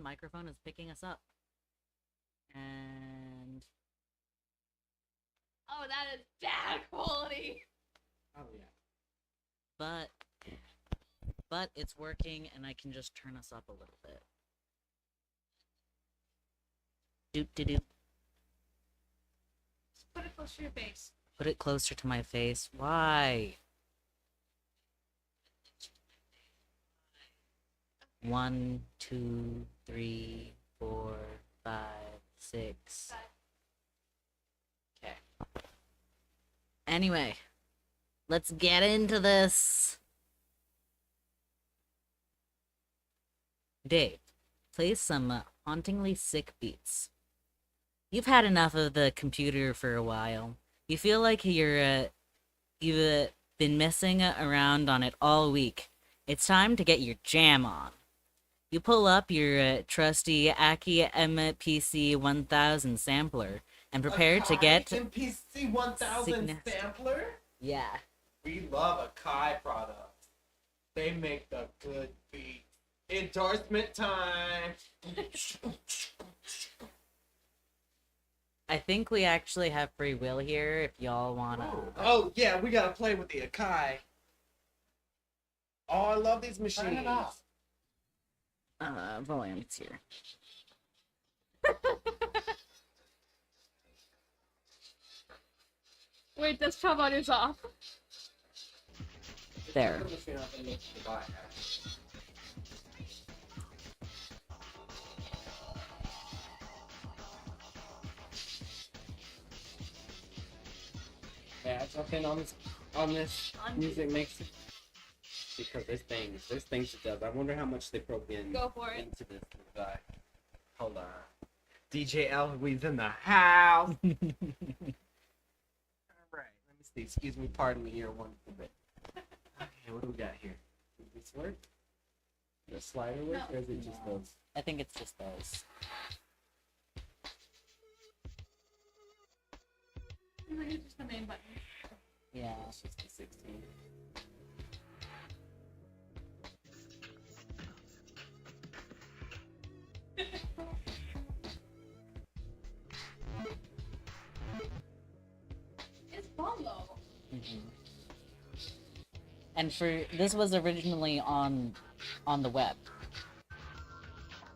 Microphone is picking us up. And oh, that is bad quality. Oh yeah. But it's working, and I can just turn us up a little bit. Doop de doop. Put it close to your face. Put it closer to my face. Why? 1, 2, 3, 4, 5, 6. Okay. Anyway, let's get into this. Dave, play some hauntingly sick beats. You've had enough of the computer for a while. You feel like you've been messing around on it all week. It's time to get your jam on. You pull up your trusty Aki MPC 1000 sampler and prepare to get MPC 1000 sampler. Yeah. We love a Kai product. They make the good beat. Endorsement time. I think we actually have free will here if y'all wanna. Oh yeah, we gotta play with the Akai. Oh, I love these machines. Turn it off. Volume, it's here. Wait, this trouble is off. There. Yeah, I jump in on this music mix because there's things it does. I wonder how much they broke in Go for it. into this guy. Hold on. DJ Elway's in the house. All right, let me see. Excuse me, pardon me here one bit. Okay, what do we got here? Does this work? The slider work, or is it just those? I think it's just those. It's just the main button. Yeah. It's just the 16. It's fun though. Mm-hmm. And this was originally on the web.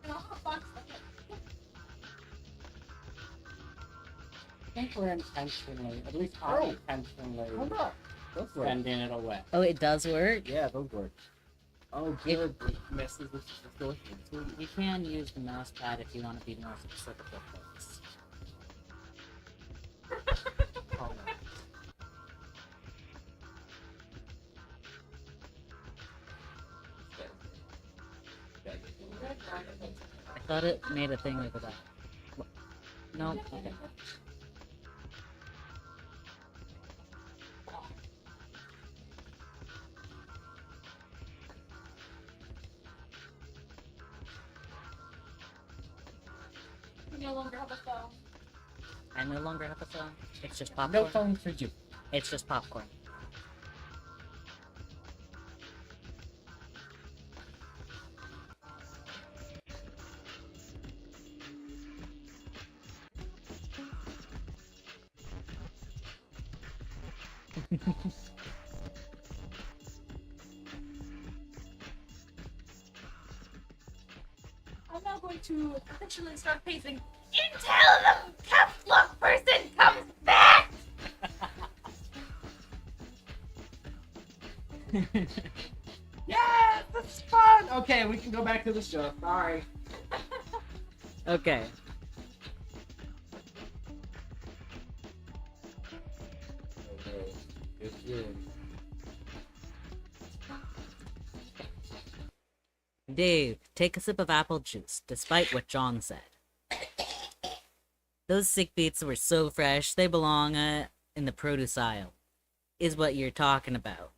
And I'll have box stuff. I think we're intentionally, at least I'm intentionally Hold up. Those work. sending it away. Oh, it does work? Yeah, those work. Oh, good. Messes with the distortion. You can use the mouse pad if you want to be more specific with things. Hold on. I thought it made a thing over that. No, okay. You no longer have a phone. I no longer have a phone. It's just popcorn. No phone for you. It's just popcorn. I'm now going to officially start pacing until the caps lock person comes back! Yes, that's fun. Okay, we can go back to the show. Sorry. Okay. Good. Dave, take a sip of apple juice, despite what John said. Those sick beats were so fresh, they belong in the produce aisle, is what you're talking about.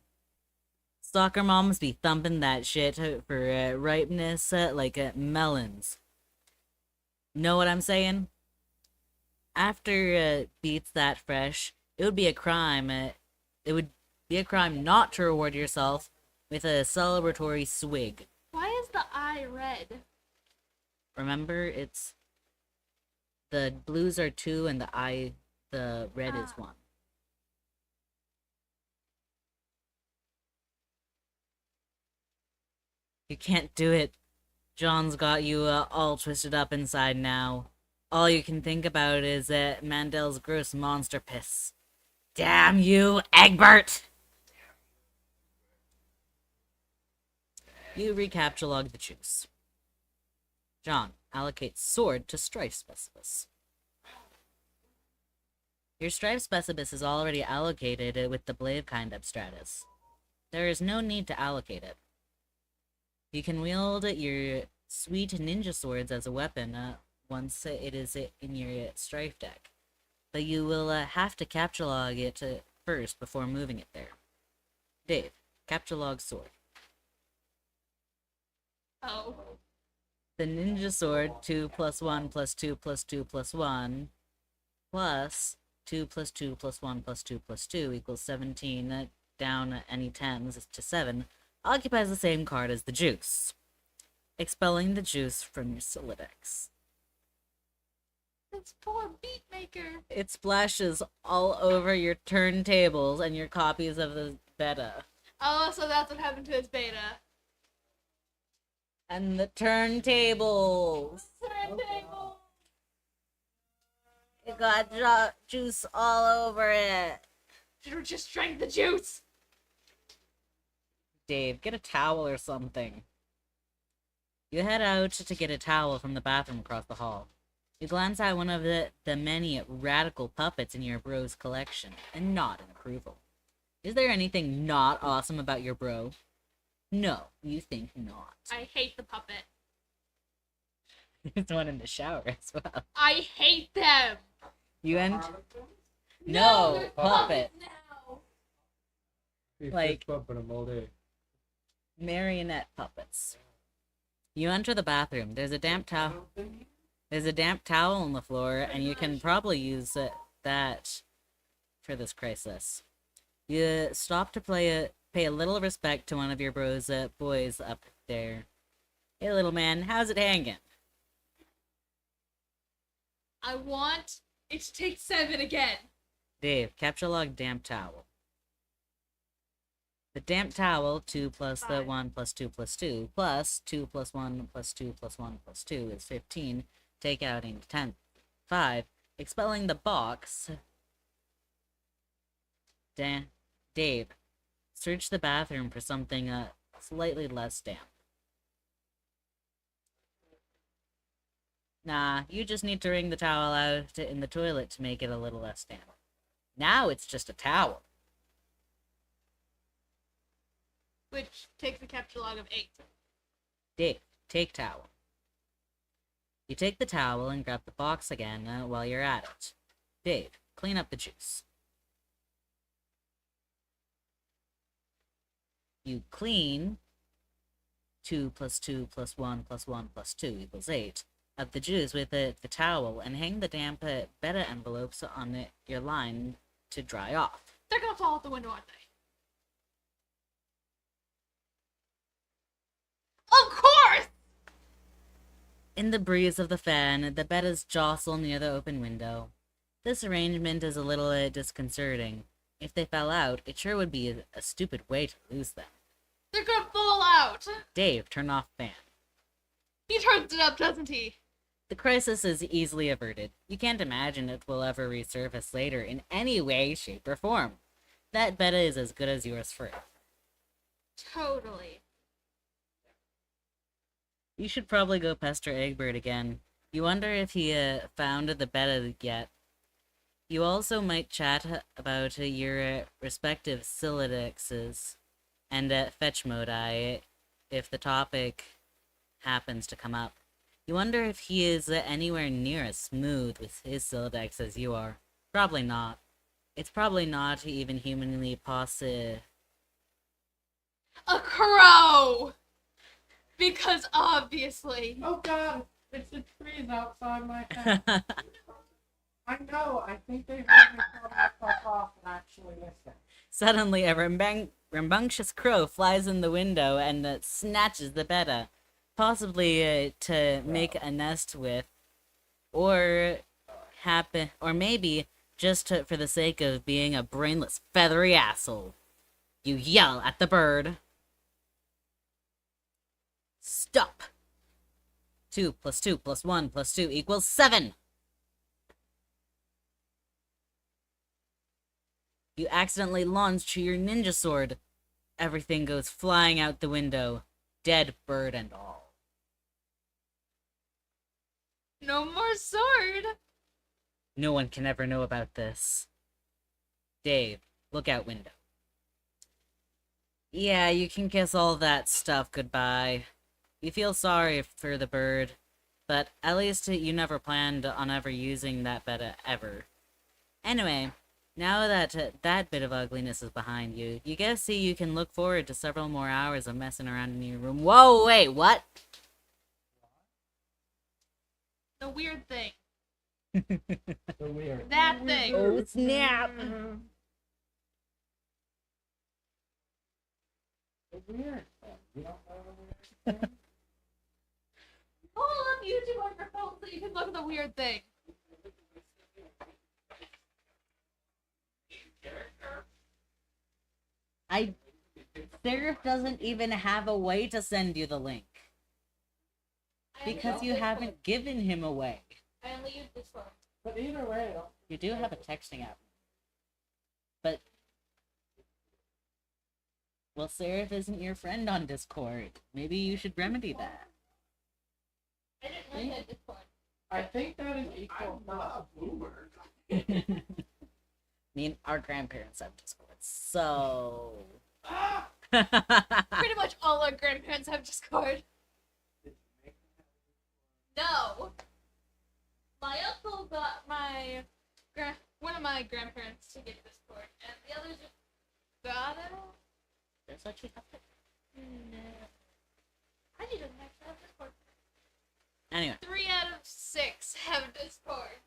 Soccer moms be thumping that shit for ripeness like melons. Know what I'm saying? After beats that fresh, it would be a crime. It would be a crime not to reward yourself with a celebratory swig. Why is the eye red? Remember, it's the blues are 2 and the red is 1. You can't do it. John's got you all twisted up inside now. All you can think about is Mandel's gross monster piss. Damn you, Egbert! You recaptulog the juice. John allocates sword to strife specibus. Your strife specibus is already allocated with the blade kind abstratus. There is no need to allocate it. You can wield your sweet ninja swords as a weapon once it is in your strife deck, but you will have to captulog it first before moving it there. Dave, captulog sword. Oh. The ninja sword 2 + 1 + 2 + 2 + 1 plus 2 + 2 + 1 + 2 + 2 equals 17. Down any 10s to 7 occupies the same card as the juice, expelling the juice from your Solidex. This poor beat maker. It splashes all over your turntables and your copies of the beta. Oh, so that's what happened to his beta. And the turntables. Turntable. It got juice all over it. Should have just drank the juice. Dave, get a towel or something. You head out to get a towel from the bathroom across the hall. You glance at one of the many radical puppets in your bro's collection and nod in approval. Is there anything not awesome about your bro? No, you think not. I hate the puppet. There's one in the shower as well. I hate them. You end. No, No, they're puppet. puppets now. Like- puppet him all day. Marionette puppets. You enter the bathroom. There's a damp towel. There's a damp towel on the floor, and you can probably use that for this crisis. You stop to pay a little respect to one of your bros boys up there. Hey, little man, how's it hanging? I want it to take 7 again. Dave, capture log damp towel. The damp towel, 2 plus the 1 plus 2 plus 2, plus 2 plus 1 plus 2 plus 1 plus 2 is 15. Take out into 10. 5. Expelling the box. Dave, search the bathroom for something slightly less damp. Nah, you just need to wring the towel out in the toilet to make it a little less damp. Now it's just a towel. Which takes a capture log of 8. Dave, take towel. You take the towel and grab the box again while you're at it. Dave, clean up the juice. You clean 2 plus 2 plus 1 plus 1 plus 2 equals 8 of the juice with the towel and hang the damp beta envelopes on your line to dry off. They're gonna fall out the window, aren't they? Of course! In the breeze of the fan, the betas jostle near the open window. This arrangement is a little disconcerting. If they fell out, it sure would be a stupid way to lose them. They're gonna fall out! Dave, turn off fan. He turns it up, doesn't he? The crisis is easily averted. You can't imagine it will ever resurface later in any way, shape, or form. That beta is as good as yours forever. Totally. You should probably go pester Egbert again. You wonder if he found the beta yet. You also might chat about your respective Silidexes and fetch modi if the topic happens to come up. You wonder if he is anywhere near as smooth with his Silidex as you are. Probably not. It's probably not even humanly possible. A crow! Because obviously. Oh god, it's the trees outside my house. I know, I think they heard me throw myself off and actually listen. Suddenly, a rambunctious crow flies in the window and snatches the beta. possibly to make a nest with, or maybe just for the sake of being a brainless, feathery asshole. You yell at the bird. Stop! 2 plus 2 plus 1 plus 2 equals 7! You accidentally launch your ninja sword. Everything goes flying out the window. Dead bird and all. No more sword. No one can ever know about this. Dave, look out window. Yeah, you can kiss all that stuff goodbye. You feel sorry for the bird, but at least you never planned on ever using that bed ever. Anyway, now that that bit of ugliness is behind you, you guess see you can look forward to several more hours of messing around in your room. Whoa, wait, what? The weird thing. The weird. That thing. Oh, snap! The weird thing. You don't know the weird thing? Pull up YouTube on your phone so you can look at the weird thing. Seraph doesn't even have a way to send you the link. Because you haven't given him away. I only use this one. But either way, You do have a texting app. But... Well, Seraph isn't your friend on Discord. Maybe you should remedy that. I didn't know that Discord. I think that is equal. I'm not a boomer. Me and our grandparents have Discord, so... Pretty much all our grandparents have Discord. No. My uncle got one of my grandparents to get Discord, and the others just got it. There's actually nothing. No. I need to actually have Discord. Anyway. 3 out of 6 have Discord.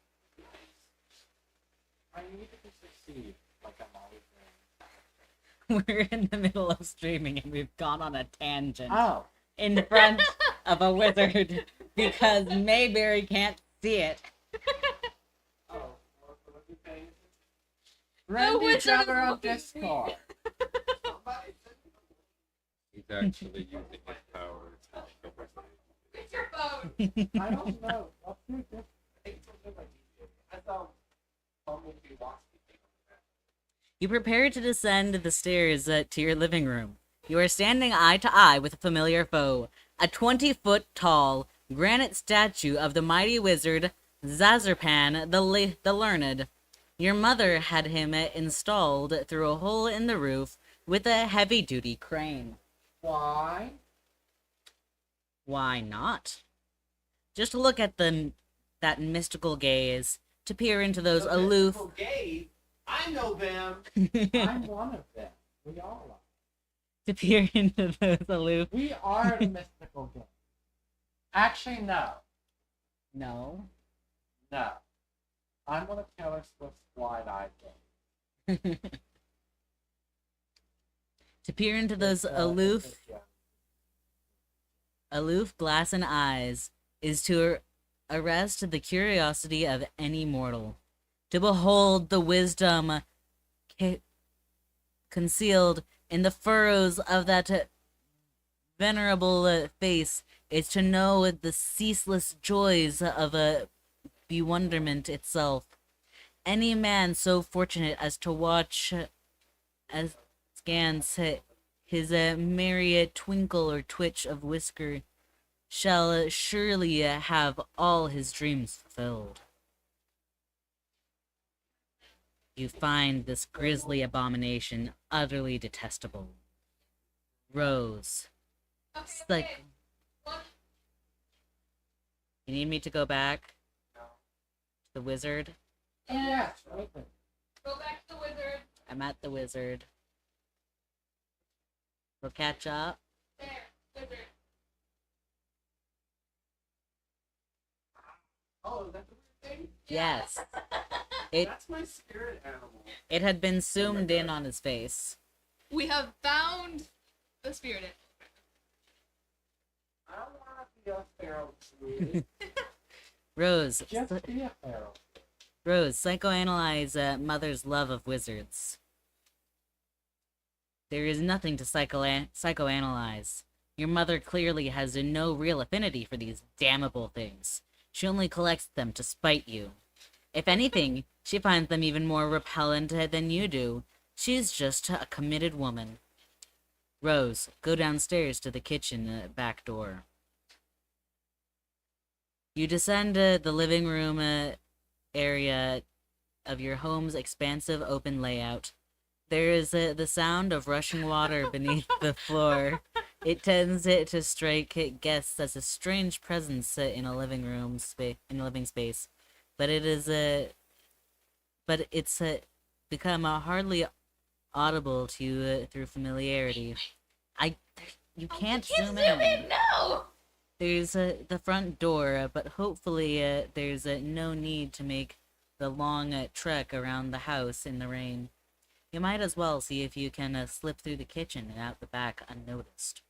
I need to succeed, like I'm always doing. We're in the middle of streaming and we've gone on a tangent Oh. in front of a wizard because Mayberry can't see it. Oh. What are you saying? Friend each wizard other is on looking. Discord. He's actually using his power to It's your phone. I don't know. What's your difference? I thought Bumblebee walks people. You prepare to descend the stairs to your living room. You are standing eye to eye with a familiar foe, a 20-foot tall granite statue of the mighty wizard Zazarpan the Learned. Your mother had him installed through a hole in the roof with a heavy-duty crane. Why? Why not? Just look at that mystical gaze, to peer into those aloof... Gays, I know them. I'm one of them. We all are. to peer into those aloof... We are the mystical game. Actually, no. No. No. I'm one of Taylor Swift's wide-eyed games. To peer into those aloof glass and eyes is to arrest the curiosity of any mortal. To behold the wisdom concealed in the furrows of that venerable face is to know the ceaseless joys of a bewilderment itself. Any man so fortunate as to watch as scans his merry twinkle or twitch of whisker shall surely have all his dreams fulfilled. You find this grisly abomination utterly detestable. Rose. It's like... You need me to go back? To the wizard? Oh, yes, right there. Go back to the wizard. I'm at the wizard. We'll catch up. There, wizard. Oh, is that the weird thing? Yes. It That's my spirit animal. it had been zoomed in on his face. We have found the spirit. I don't want to be a pharaoh, sweetie. Rose, Just be a pharaoh. Rose, psychoanalyze mother's love of wizards. There is nothing to psychoanalyze. Your mother clearly has no real affinity for these damnable things. She only collects them to spite you. If anything, she finds them even more repellent than you do. She's just a committed woman. Rose, go downstairs to the kitchen back door. You descend the living room area of your home's expansive open layout. There is the sound of rushing water beneath the floor. It tends to strike guests as a strange presence in a living room living space, but it's become hardly audible to you through familiarity. You can't zoom in. No. There's the front door, but hopefully there's no need to make the long trek around the house in the rain. You might as well see if you can slip through the kitchen and out the back unnoticed.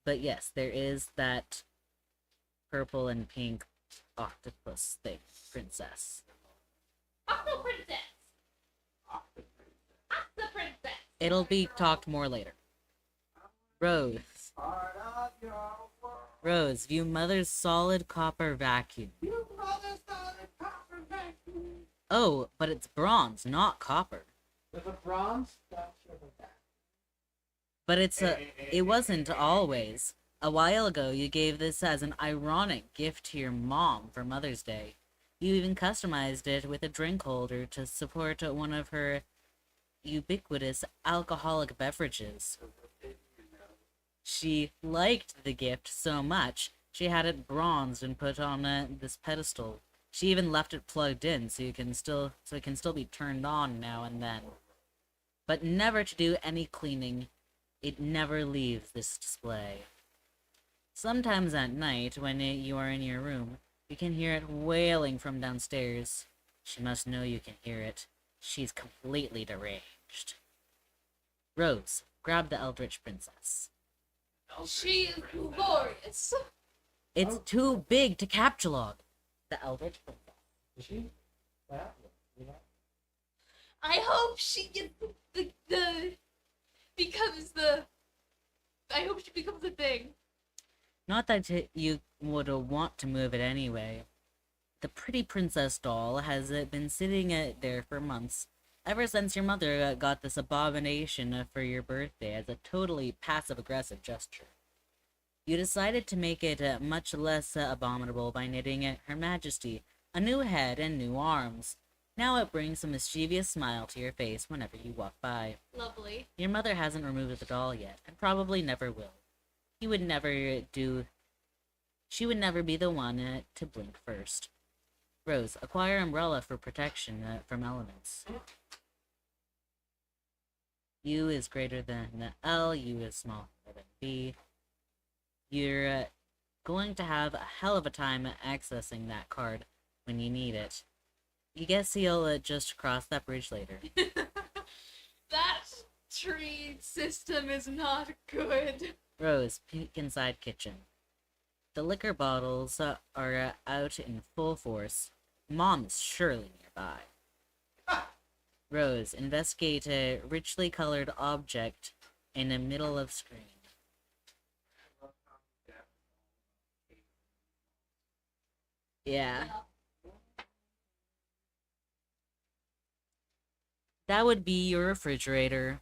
But yes, there is that purple and pink octopus thing, princess. Octo princess. Octo princess. It'll be talked more later. Rose. Part of your world. Rose, view mother's solid copper vacuum. You mother solid copper vacuum. Oh, but it's bronze, not copper. With a bronze statue of that. But it wasn't always. A while ago, you gave this as an ironic gift to your mom for Mother's Day. You even customized it with a drink holder to support one of her ubiquitous alcoholic beverages. She liked the gift so much, she had it bronzed and put on this pedestal. She even left it plugged in so it can still be turned on now and then. But never to do any cleaning. It never leaves this display. Sometimes at night, when you are in your room, you can hear it wailing from downstairs. She must know you can hear it. She's completely deranged. Rose, grab the Eldritch Princess. She is glorious. It's too big to captulog. The Eldritch Princess. Is she? That? You know? I hope she gets I hope she becomes a thing. Not that you would want to move it anyway. The pretty princess doll has been sitting there for months, ever since your mother got this abomination for your birthday as a totally passive-aggressive gesture. You decided to make it much less abominable by knitting Her Majesty a new head and new arms. Now it brings a mischievous smile to your face whenever you walk by. Lovely. Your mother hasn't removed the doll yet, and probably never will. She would never be the one to blink first. Rose, acquire umbrella for protection from elements. U is greater than L, U is smaller than B. You're going to have a hell of a time accessing that card when you need it. You guess you'll just cross that bridge later. That tree system is not good. Rose, peek inside kitchen. The liquor bottles are out in full force. Mom is surely nearby. Rose, investigate a richly colored object in the middle of screen. Yeah. That would be your refrigerator.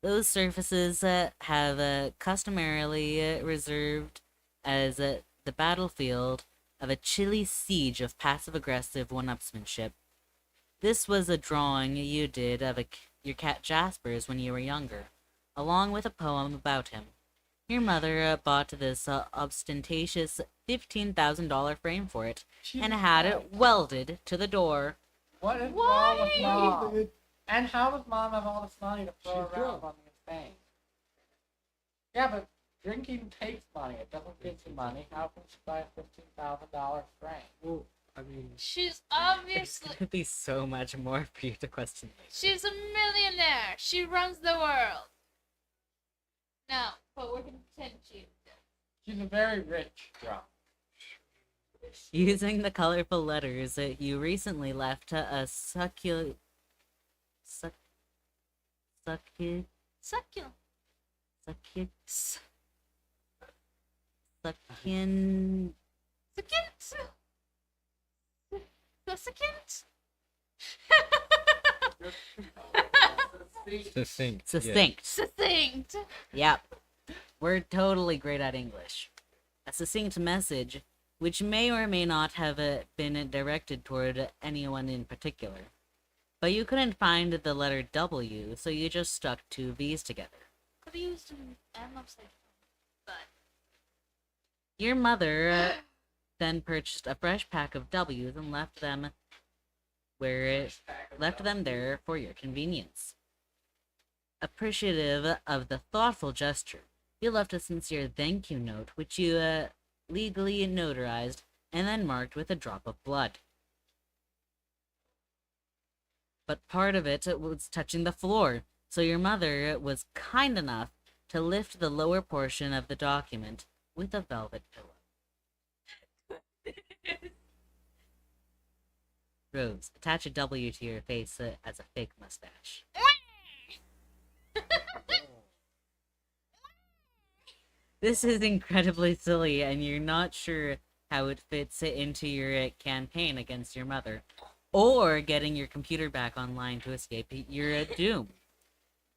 Those surfaces have customarily reserved as the battlefield of a chilly siege of passive-aggressive one-upsmanship. This was a drawing you did of your cat Jasper's when you were younger, along with a poem about him. Your mother bought this ostentatious $15,000 frame for it, and had it welded to the door. What is Why? wrong with mom? And how does mom have all this money to throw She's around drunk. on these things? Yeah, but drinking takes money. It doesn't give you money. How can she buy a $15,000 frame? Well, I mean, She's It's obviously gonna be so much more for you to question later. she's a millionaire. She runs the world. No, but we're gonna pretend she is. She's a very rich drunk. Using the colorful letters, you recently left a succulent. Suck. Succulent. Succulent. Succulent. Succulent. Succulent. Succinct. Succinct. Succinct. Yep. We're totally great at English. A succinct message, which may or may not have been directed toward anyone in particular. But you couldn't find the letter W, so you just stuck two V's together. Could have used an M upside down. But Your mother then purchased a fresh pack of W's and left them there for your convenience. Appreciative of the thoughtful gesture, you left a sincere thank you note, which you legally notarized and then marked with a drop of blood. But part of it was touching the floor, so your mother was kind enough to lift the lower portion of the document with a velvet pillow. Rose, attach a W to your face as a fake mustache. This is incredibly silly, and you're not sure how it fits into your campaign against your mother, or getting your computer back online to escape your doom.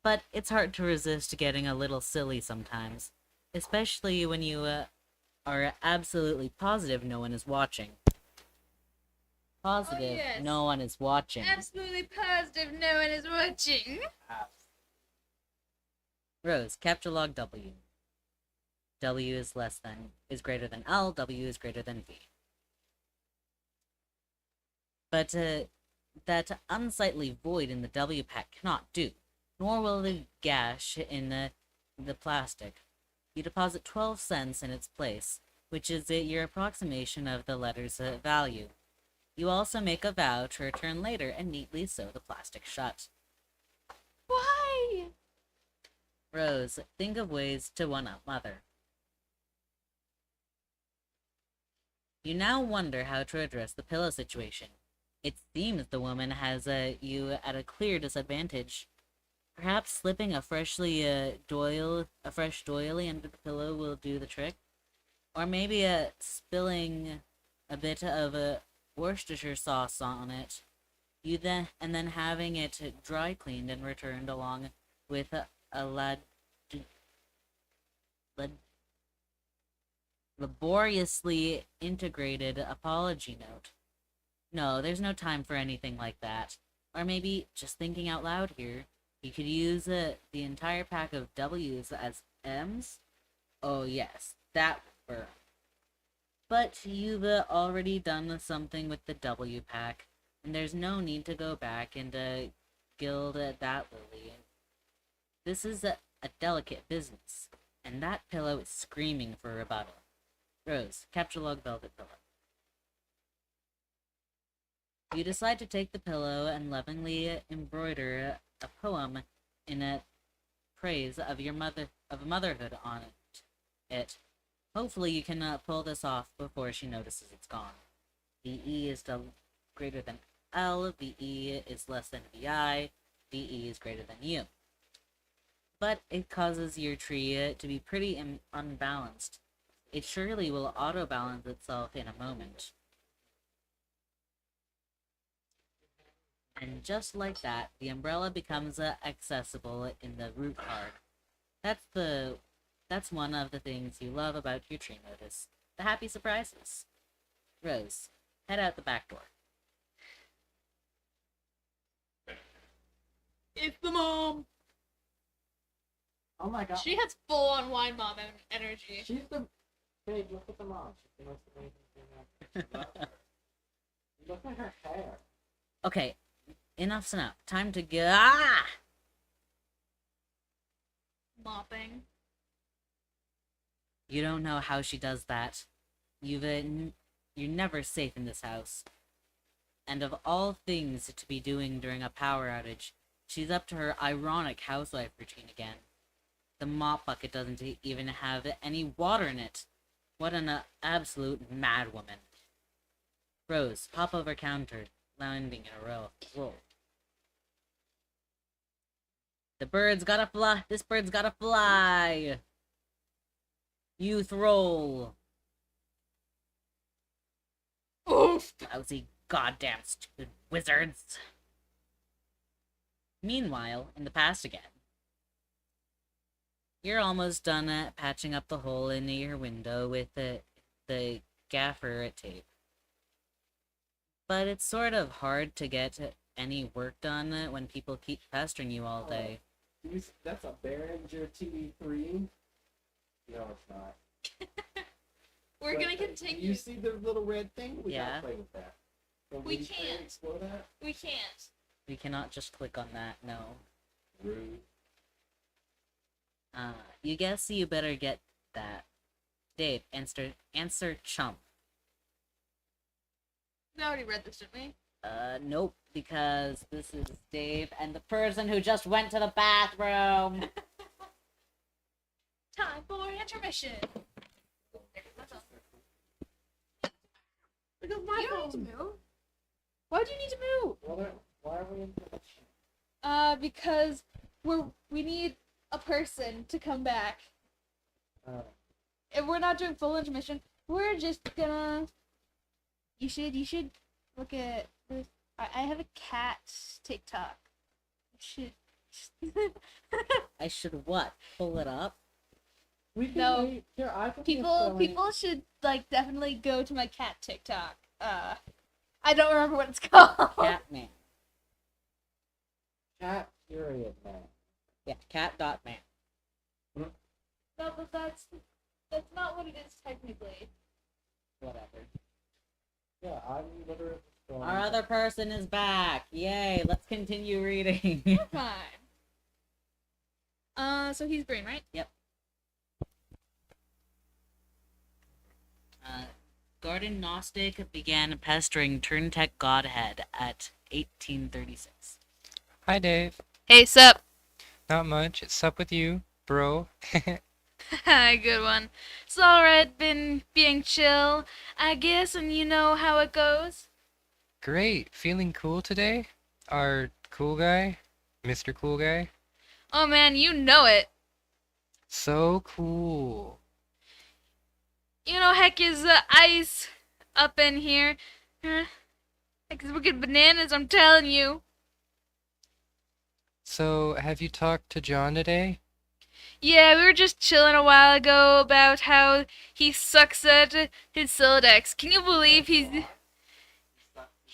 But it's hard to resist getting a little silly sometimes, especially when you are absolutely positive no one is watching. Positive, Oh, yes. no one is watching. absolutely positive no one is watching. Rose, capture log W. W is greater than L, W is greater than V. But that unsightly void in the W pack cannot do, nor will the gash in the plastic. You deposit 12 cents in its place, which is your approximation of the letter's value. You also make a vow to return later and neatly sew the plastic shut. Why? Rose, think of ways to one-up Mother. You now wonder how to address the pillow situation. It seems the woman has you at a clear disadvantage. Perhaps slipping a fresh doily under the pillow will do the trick, or maybe spilling a bit of Worcestershire sauce on it. And then having it dry cleaned and returned along with a laboriously integrated apology note. No, there's no time for anything like that. Or maybe, just thinking out loud here, you could use the entire pack of W's as M's? Oh yes, that would burn. But you've already done something with the W pack, and there's no need to go back and gild that lily. This is a delicate business, and that pillow is screaming for rebuttal. Rose, capture log velvet pillow. You decide to take the pillow and lovingly embroider a poem in a praise of motherhood on it. Hopefully you can pull this off before she notices it's gone. VE is greater than L, VE is less than VI, VE is greater than U. But it causes your tree to be pretty unbalanced. It surely will auto-balance itself in a moment. And just like that, the umbrella becomes accessible in the root card. That's one of the things you love about your tree notice. The happy surprises. Rose, head out the back door. It's the mom. Oh my god. She has full on wine mom energy. She's the. Babe, look at the mom. She's the most amazing thing ever. Look at her hair. Okay, enough's enough. Time to go. Mopping. You don't know how she does that. You're never safe in this house. And of all things to be doing during a power outage, she's up to her ironic housewife routine again. The mop bucket doesn't even have any water in it, What an absolute madwoman. Rose, hop over counter, landing in a row. Roll. The bird's gotta fly. This bird's gotta fly. Youth roll. Oof. Lousy goddamn stupid wizards. Meanwhile, in the past again. You're almost done at patching up the hole in your window with the gaffer tape. But it's sort of hard to get any work done when people keep pestering you all day. That's a Behringer TV3. No, it's not. We're But, gonna continue. You see the little red thing? We Yeah. gotta play with that. So We can can't. explore that? We can't. We cannot just click on that, no. Rude. You guess you better get that. Dave, answer chump. We already read this, didn't we? Nope, because this is Dave and the person who just went to the bathroom. Time for intermission. That's all. Look at You my don't need phone. to move. Why do you need to move? Why are we in production? Because we need a person to come back. If we're not doing full intermission, we're just gonna. You should look at this. I have a cat TikTok. You should. I should what? Pull it up? We can No. wait. Here, I can be filming. People should like definitely go to my cat TikTok. I don't remember what it's called. Catman. Cat period, man. Yeah, cat.man. No, but that's not what it is technically. Whatever. Yeah, I'm literally going. Our other person is back. Yay, let's continue reading. We're fine. So he's green, right? Garden Gnostic began pestering Turntech Godhead at 1836. Hi, Dave. Hey, sup? Not much. It's up with you, bro. Hi, good one. It's alright, been being chill, I guess, and you know how it goes. Great. Feeling cool today? Our cool guy? Mr. Cool Guy? Oh man, you know it. So cool. You know, heck is ice up in here. Heck is wicked bananas, I'm telling you. So, have you talked to John today? Yeah, we were just chilling a while ago about how he sucks at his Silodex. Can you believe he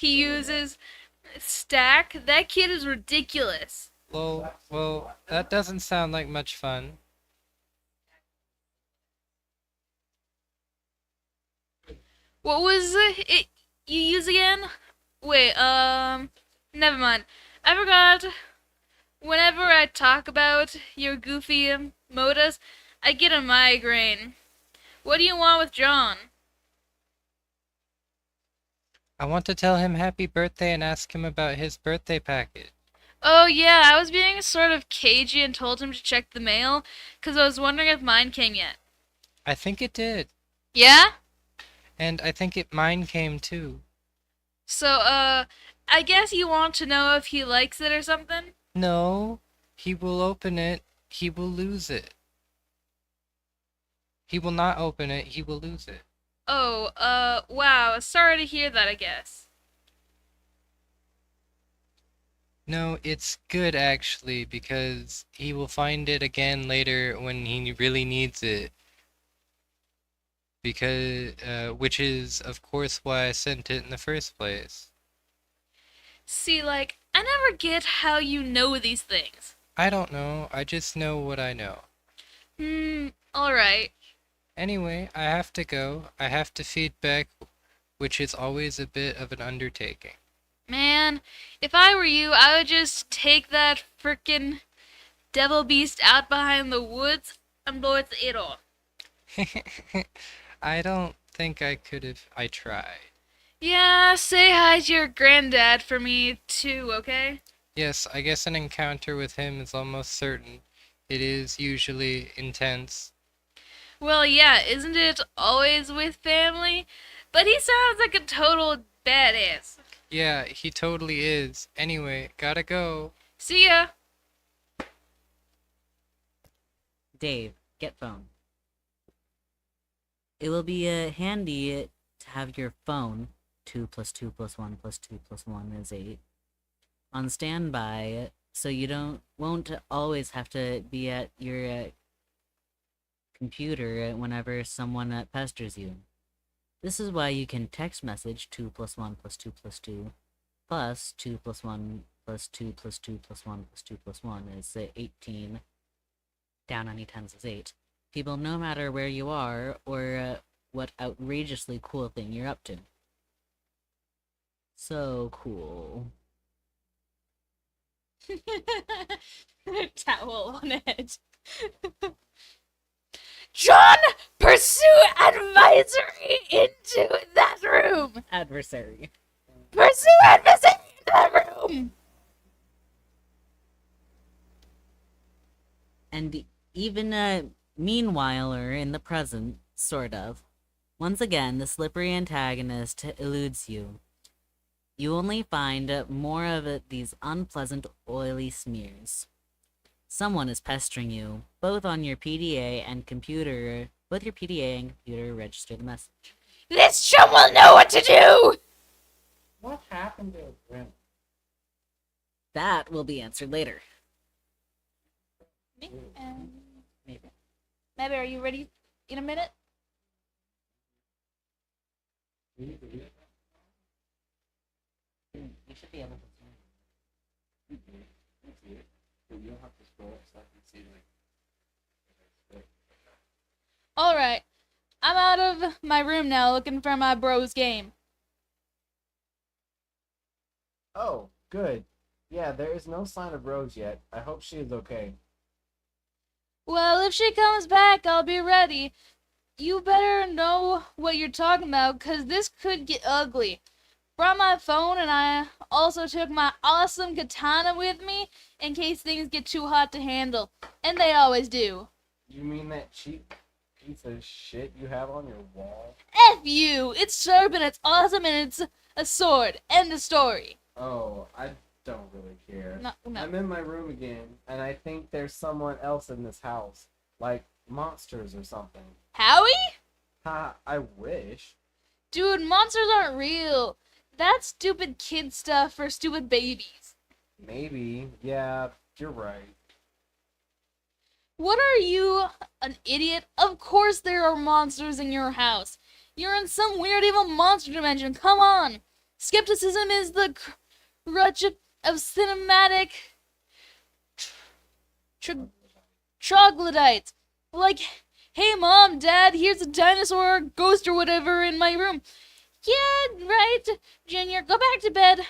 uses stack? That kid is ridiculous. Well, that doesn't sound like much fun. What was it you use again? Wait, never mind. I forgot. Whenever I talk about your goofy modas, I get a migraine. What do you want with John? I want to tell him happy birthday and ask him about his birthday package. Oh yeah, I was being sort of cagey and told him to check the mail, 'cause I was wondering if mine came yet. I think it did. Yeah? And I think mine came too. So, I guess you want to know if he likes it or something? No, he will open it, he will lose it. He will not open it, he will lose it. Oh, wow, sorry to hear that, I guess. No, it's good actually, because he will find it again later when he really needs it. Because, which is, of course, why I sent it in the first place. See, like, I never get how you know these things. I don't know, I just know what I know. Alright. Anyway, I have to go. I have to feed Beck, which is always a bit of an undertaking. Man, if I were you, I would just take that frickin' devil beast out behind the woods and blow its ear off. I don't think I could have. I tried. Yeah, say hi to your granddad for me, too, okay? Yes, I guess an encounter with him is almost certain. It is usually intense. Well, yeah, isn't it always with family? But he sounds like a total badass. Yeah, he totally is. Anyway, gotta go. See ya. Dave, get phone. It will be handy to have your phone, 2 plus 2 plus 1 plus 2 plus 1 is 8, on standby so you won't always have to be at your computer whenever someone pesters you. This is why you can text message 2 plus 1 plus 2 plus 2 plus 2 plus 1 plus 2 plus 2 plus 1 plus 2 plus 1 is 18. Down any tens is 8. People no matter where you are or what outrageously cool thing you're up to. So cool. Towel on edge. John, pursue advisory into that room. Adversary. Pursue advisory into that room. And even meanwhile, or in the present, sort of. Once again, the slippery antagonist eludes you. You only find more of these unpleasant, oily smears. Someone is pestering you, both on your PDA and computer. Both your PDA and computer register the message. This chum will know what to do. What happened to Grim? That will be answered later. Maybe. Maybe, are you ready in a minute? You should be able to. You'll have to scroll so I can see like. Alright. I'm out of my room now looking for my bro's game. Oh, good. Yeah, there is no sign of Rose yet. I hope she is okay. Well, if she comes back, I'll be ready. You better know what you're talking about, 'cause this could get ugly. Brought my phone, and I also took my awesome katana with me in case things get too hot to handle. And they always do. You mean that cheap piece of shit you have on your wall? F you! It's sharp and it's awesome and it's a sword. End of story. Oh, I don't really care. No. I'm in my room again, and I think there's someone else in this house. Like monsters or something. Howie? Ha, I wish. Dude, monsters aren't real. That's stupid kid stuff for stupid babies. Maybe. Yeah, you're right. What are you, an idiot? Of course there are monsters in your house. You're in some weird evil monster dimension. Come on. Skepticism is the crutch of cinematic troglodytes. Like, hey mom, dad, here's a dinosaur or ghost or whatever in my room. Yeah, right, Junior, go back to bed.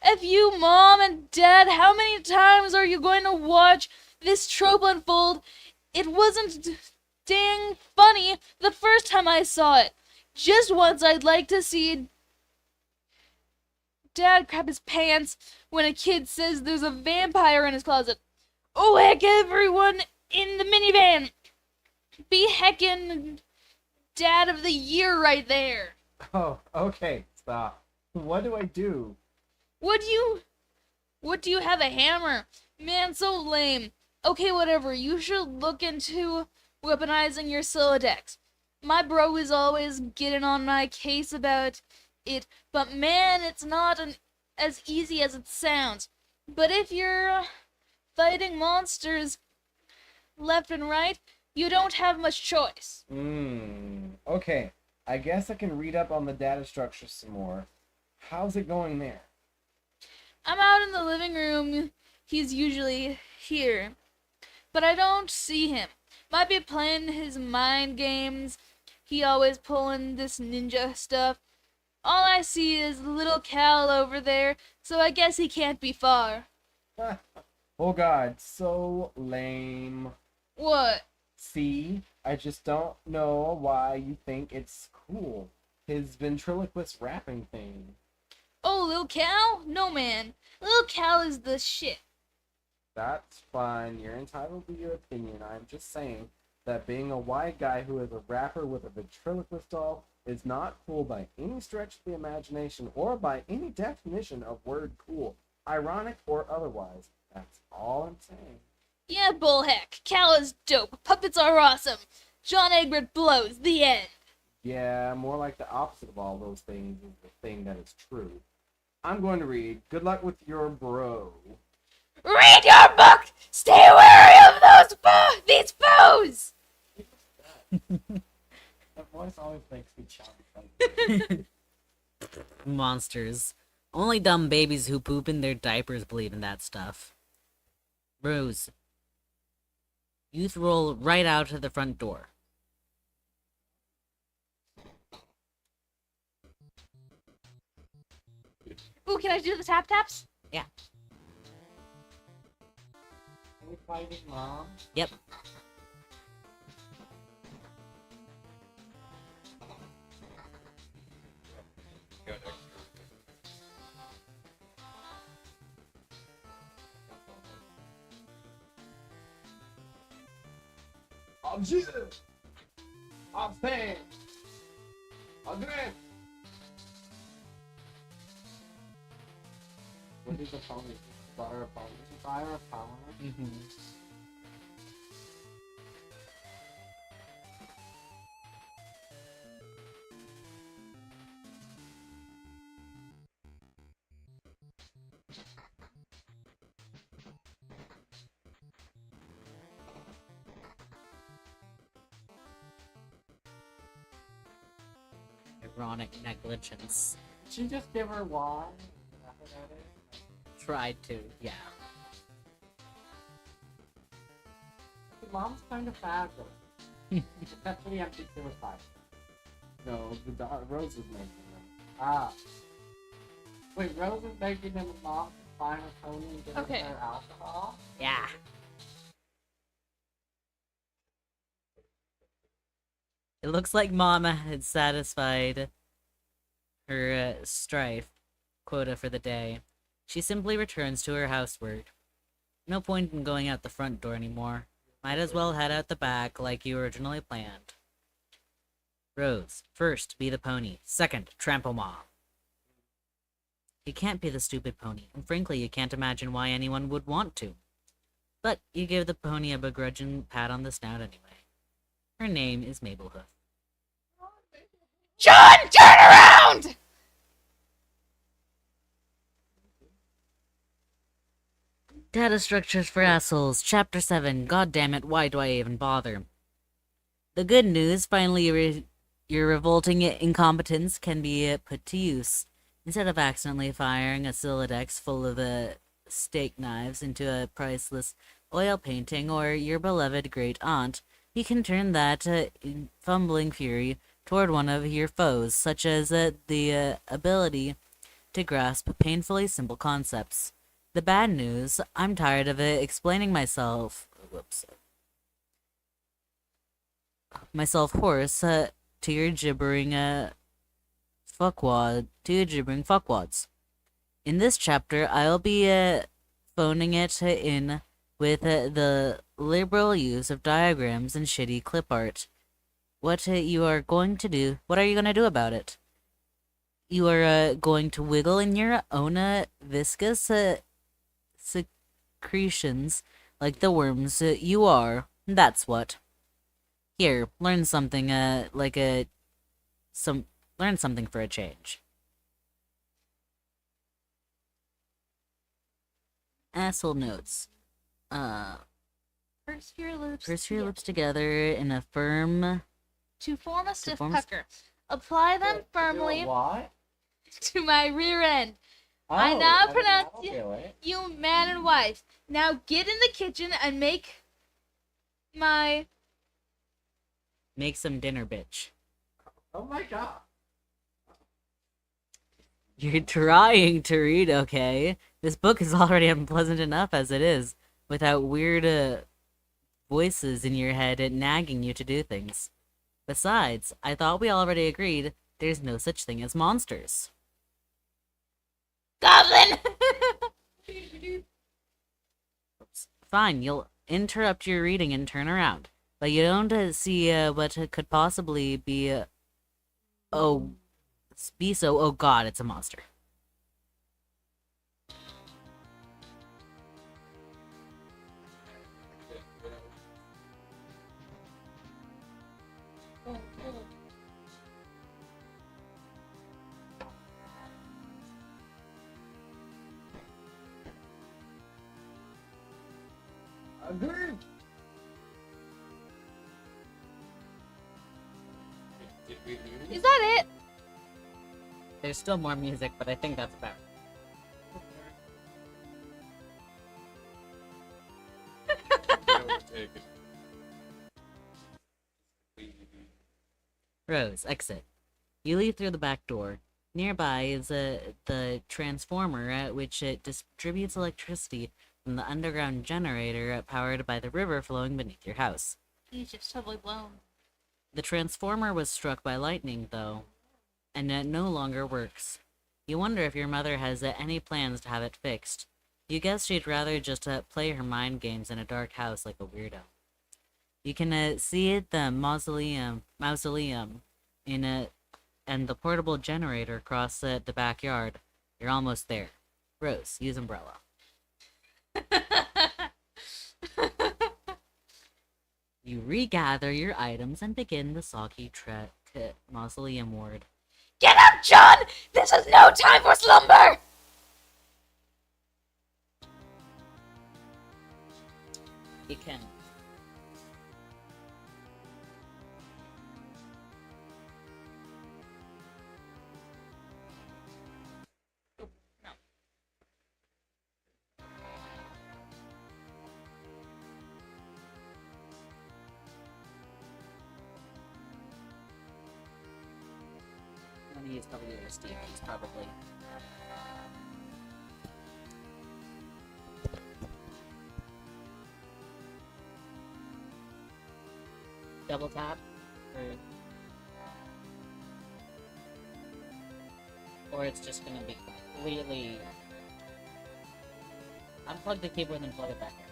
F you, mom and dad, how many times are you going to watch this trope unfold? It wasn't dang funny the first time I saw it. Just once I'd like to see dad crap his pants when a kid says there's a vampire in his closet. Oh heck, everyone in the minivan! Be heckin' dad of the year right there. Oh, okay, stop. What do I do? What do you have, a hammer? Man, so lame. Okay, whatever. You should look into weaponizing your Solidex. My bro is always getting on my case about it, but man, it's not as easy as it sounds. But if you're fighting monsters left and right, you don't have much choice. Okay. I guess I can read up on the data structure some more. How's it going there? I'm out in the living room. He's usually here. But I don't see him. Might be playing his mind games. He always pulling this ninja stuff. All I see is little Cal over there, so I guess he can't be far. Oh god, so lame. What? See? I just don't know why you think it's cool. His ventriloquist rapping thing. Oh, Lil Cal? No, man. Lil Cal is the shit. That's fine. You're entitled to your opinion. I'm just saying that being a white guy who is a rapper with a ventriloquist doll is not cool by any stretch of the imagination or by any definition of word cool, ironic or otherwise. That's all I'm saying. Yeah, bullheck. Cal is dope. Puppets are awesome. John Egbert blows. The end. Yeah, more like the opposite of all those things is the thing that is true. I'm going to read. Good luck with your bro. Read your book! Stay wary of these foes! That voice always makes me chubby. Monsters. Only dumb babies who poop in their diapers believe in that stuff. Rose. Youth roll right out of the front door. Ooh, can I do the tap taps? Yeah. Are we fighting mom? Yep. I'm Jesus. I'm Sam. I'm Grant. What is a pony? Butter a pony? Fire a pony? Mm-hmm. Ironic negligence. Did she just give her wine? Is that what that is? Tried to, yeah. Mom's kind of fabulous. Except for the empty suicide. No, Rose is making them. Ah. Wait, Rose is making them a mom find a pony and give Okay. her alcohol? Yeah. It looks like Mama had satisfied her strife quota for the day. She simply returns to her housework. No point in going out the front door anymore. Might as well head out the back like you originally planned. Rose, first, be the pony. Second, trample Mom. You can't be the stupid pony, and frankly, you can't imagine why anyone would want to. But you give the pony a begrudging pat on the snout anyway. Her name is Mablehoof. John, turn around! Data Structures for Assholes, Chapter 7. God damn it, why do I even bother? The good news, finally your revolting incompetence can be put to use. Instead of accidentally firing a Silodex full of steak knives into a priceless oil painting or your beloved great aunt, you can turn that fumbling fury toward one of your foes, such as the ability to grasp painfully simple concepts. The bad news, I'm tired of explaining myself hoarse to your gibbering fuckwads. In this chapter, I'll be phoning it in with the liberal use of diagrams and shitty clip art. What are you going to do about it? You are going to wiggle in your own viscous secretions like the worms you are. That's what. Here, learn something learn something for a change. Asshole notes. Purse your lips. Purse your lips together in a firm. To form a stiff form a pucker. Apply them firmly What? to my rear end. Oh, I now then pronounce that'll do it. you man and wife. Now get in the kitchen and make Some dinner, bitch. Oh my god. You're trying to read, okay? This book is already unpleasant enough as it is, without weird voices in your head nagging you to do things. Besides, I thought we already agreed there's no such thing as monsters. goblin. Fine, you'll interrupt your reading and turn around. but you don't see what could possibly be. Oh, be so. Oh God, it's a monster. Agreed. Did we lose? Is that it? There's still more music, but I think that's about it. Yeah, we're taking. Rose, exit. You leave through the back door. Nearby is the transformer which distributes electricity from the underground generator powered by the river flowing beneath your house. He's just totally blown. The transformer was struck by lightning, though, and it no longer works. You wonder if your mother has any plans to have it fixed. You guess she'd rather just play her mind games in a dark house like a weirdo. You can see it, the mausoleum in and the portable generator across the backyard. You're almost there. Rose, use umbrella. You regather your items and begin the soggy trek mausoleum ward. Get up, John! This is no time for slumber! You can. I'm gonna use WSD keys probably. Double tap? Or it's just gonna be completely... Unplug the keyboard and then plug it back in.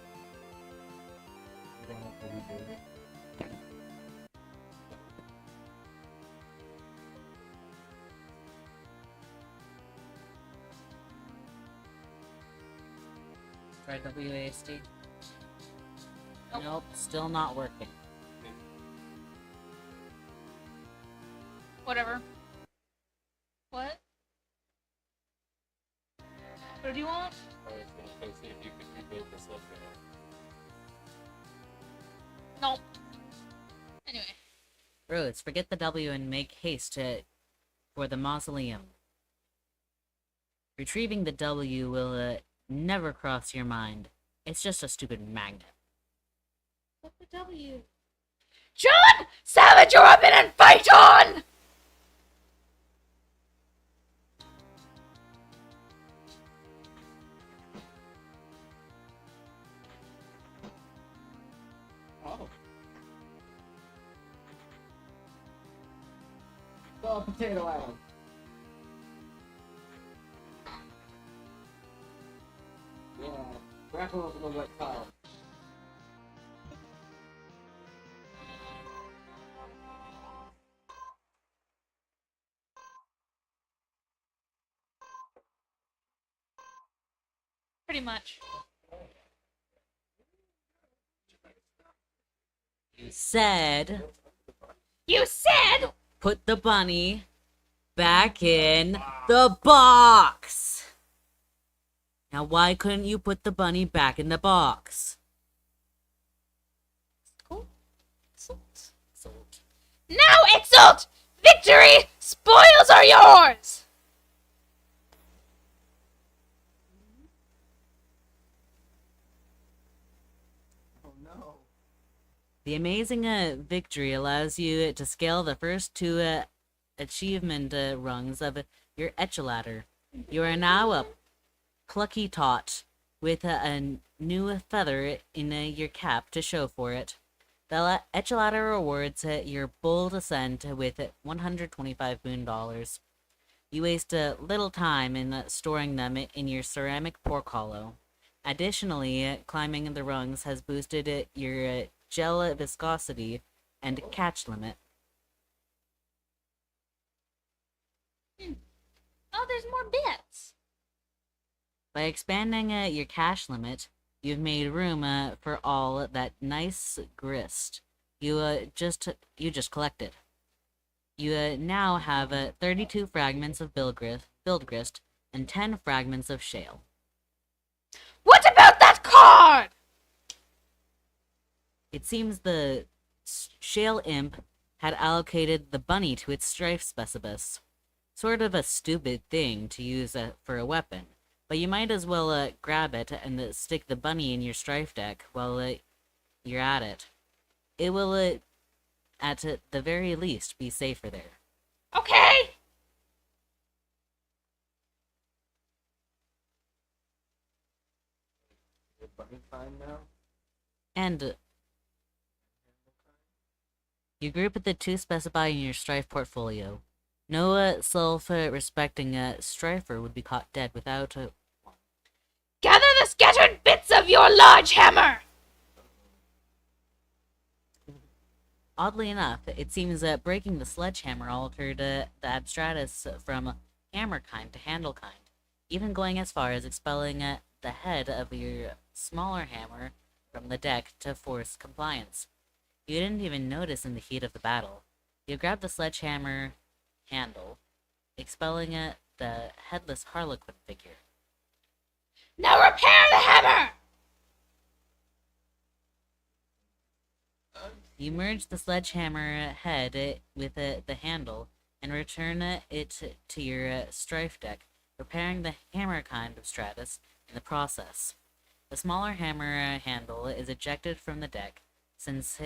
Try WASD. Nope, still not working. Whatever. What? What do you want? I was gonna go see if you could rebuild this up. Nope. Anyway. Rose, forget the W and make haste for the mausoleum. Retrieving the W will never cross your mind. It's just a stupid magnet. What's the W? John! Savage your weapon and fight on! Oh. Oh, Potato Island. Yeah, grapple over the wet tile. Pretty much. You said You said! put the bunny back in the box. Now why couldn't you put the bunny back in the box? Cool. Now exult! Victory! Spoils are yours! Oh no. The amazing victory allows you to scale the first two achievement rungs of your ladder. You are now a plucky tot with a new feather in your cap to show for it. The ladder rewards your bold ascent with $125 million. You waste little time in storing them in your ceramic pork hollow. Additionally, climbing the rungs has boosted your gel viscosity, and catch limit. Oh, there's more bits. By expanding your cache limit, you've made room for all that nice grist you just collected. You now have 32 fragments of build grist and 10 fragments of shale. What about that card? It seems the shale imp had allocated the bunny to its strife specibus. Sort of a stupid thing to use for a weapon, but you might as well grab it and stick the bunny in your strife deck while you're at it. It will, at the very least, be safer there. Okay. Your bunny time now? And you group the two specified in your strife portfolio. No self-respecting strifer would be caught dead without one. Gather the scattered bits of your large hammer. Oddly enough, it seems that breaking the sledgehammer altered the abstratus from hammer kind to handle kind, even going as far as expelling the head of your smaller hammer from the deck to force compliance. You didn't even notice in the heat of the battle. You grabbed the sledgehammer handle, expelling the headless harlequin figure. Now repair the hammer. You merge the sledgehammer head with the handle and return it to your strife deck, repairing the hammer kind of stratus in the process. The smaller hammer handle is ejected from the deck, since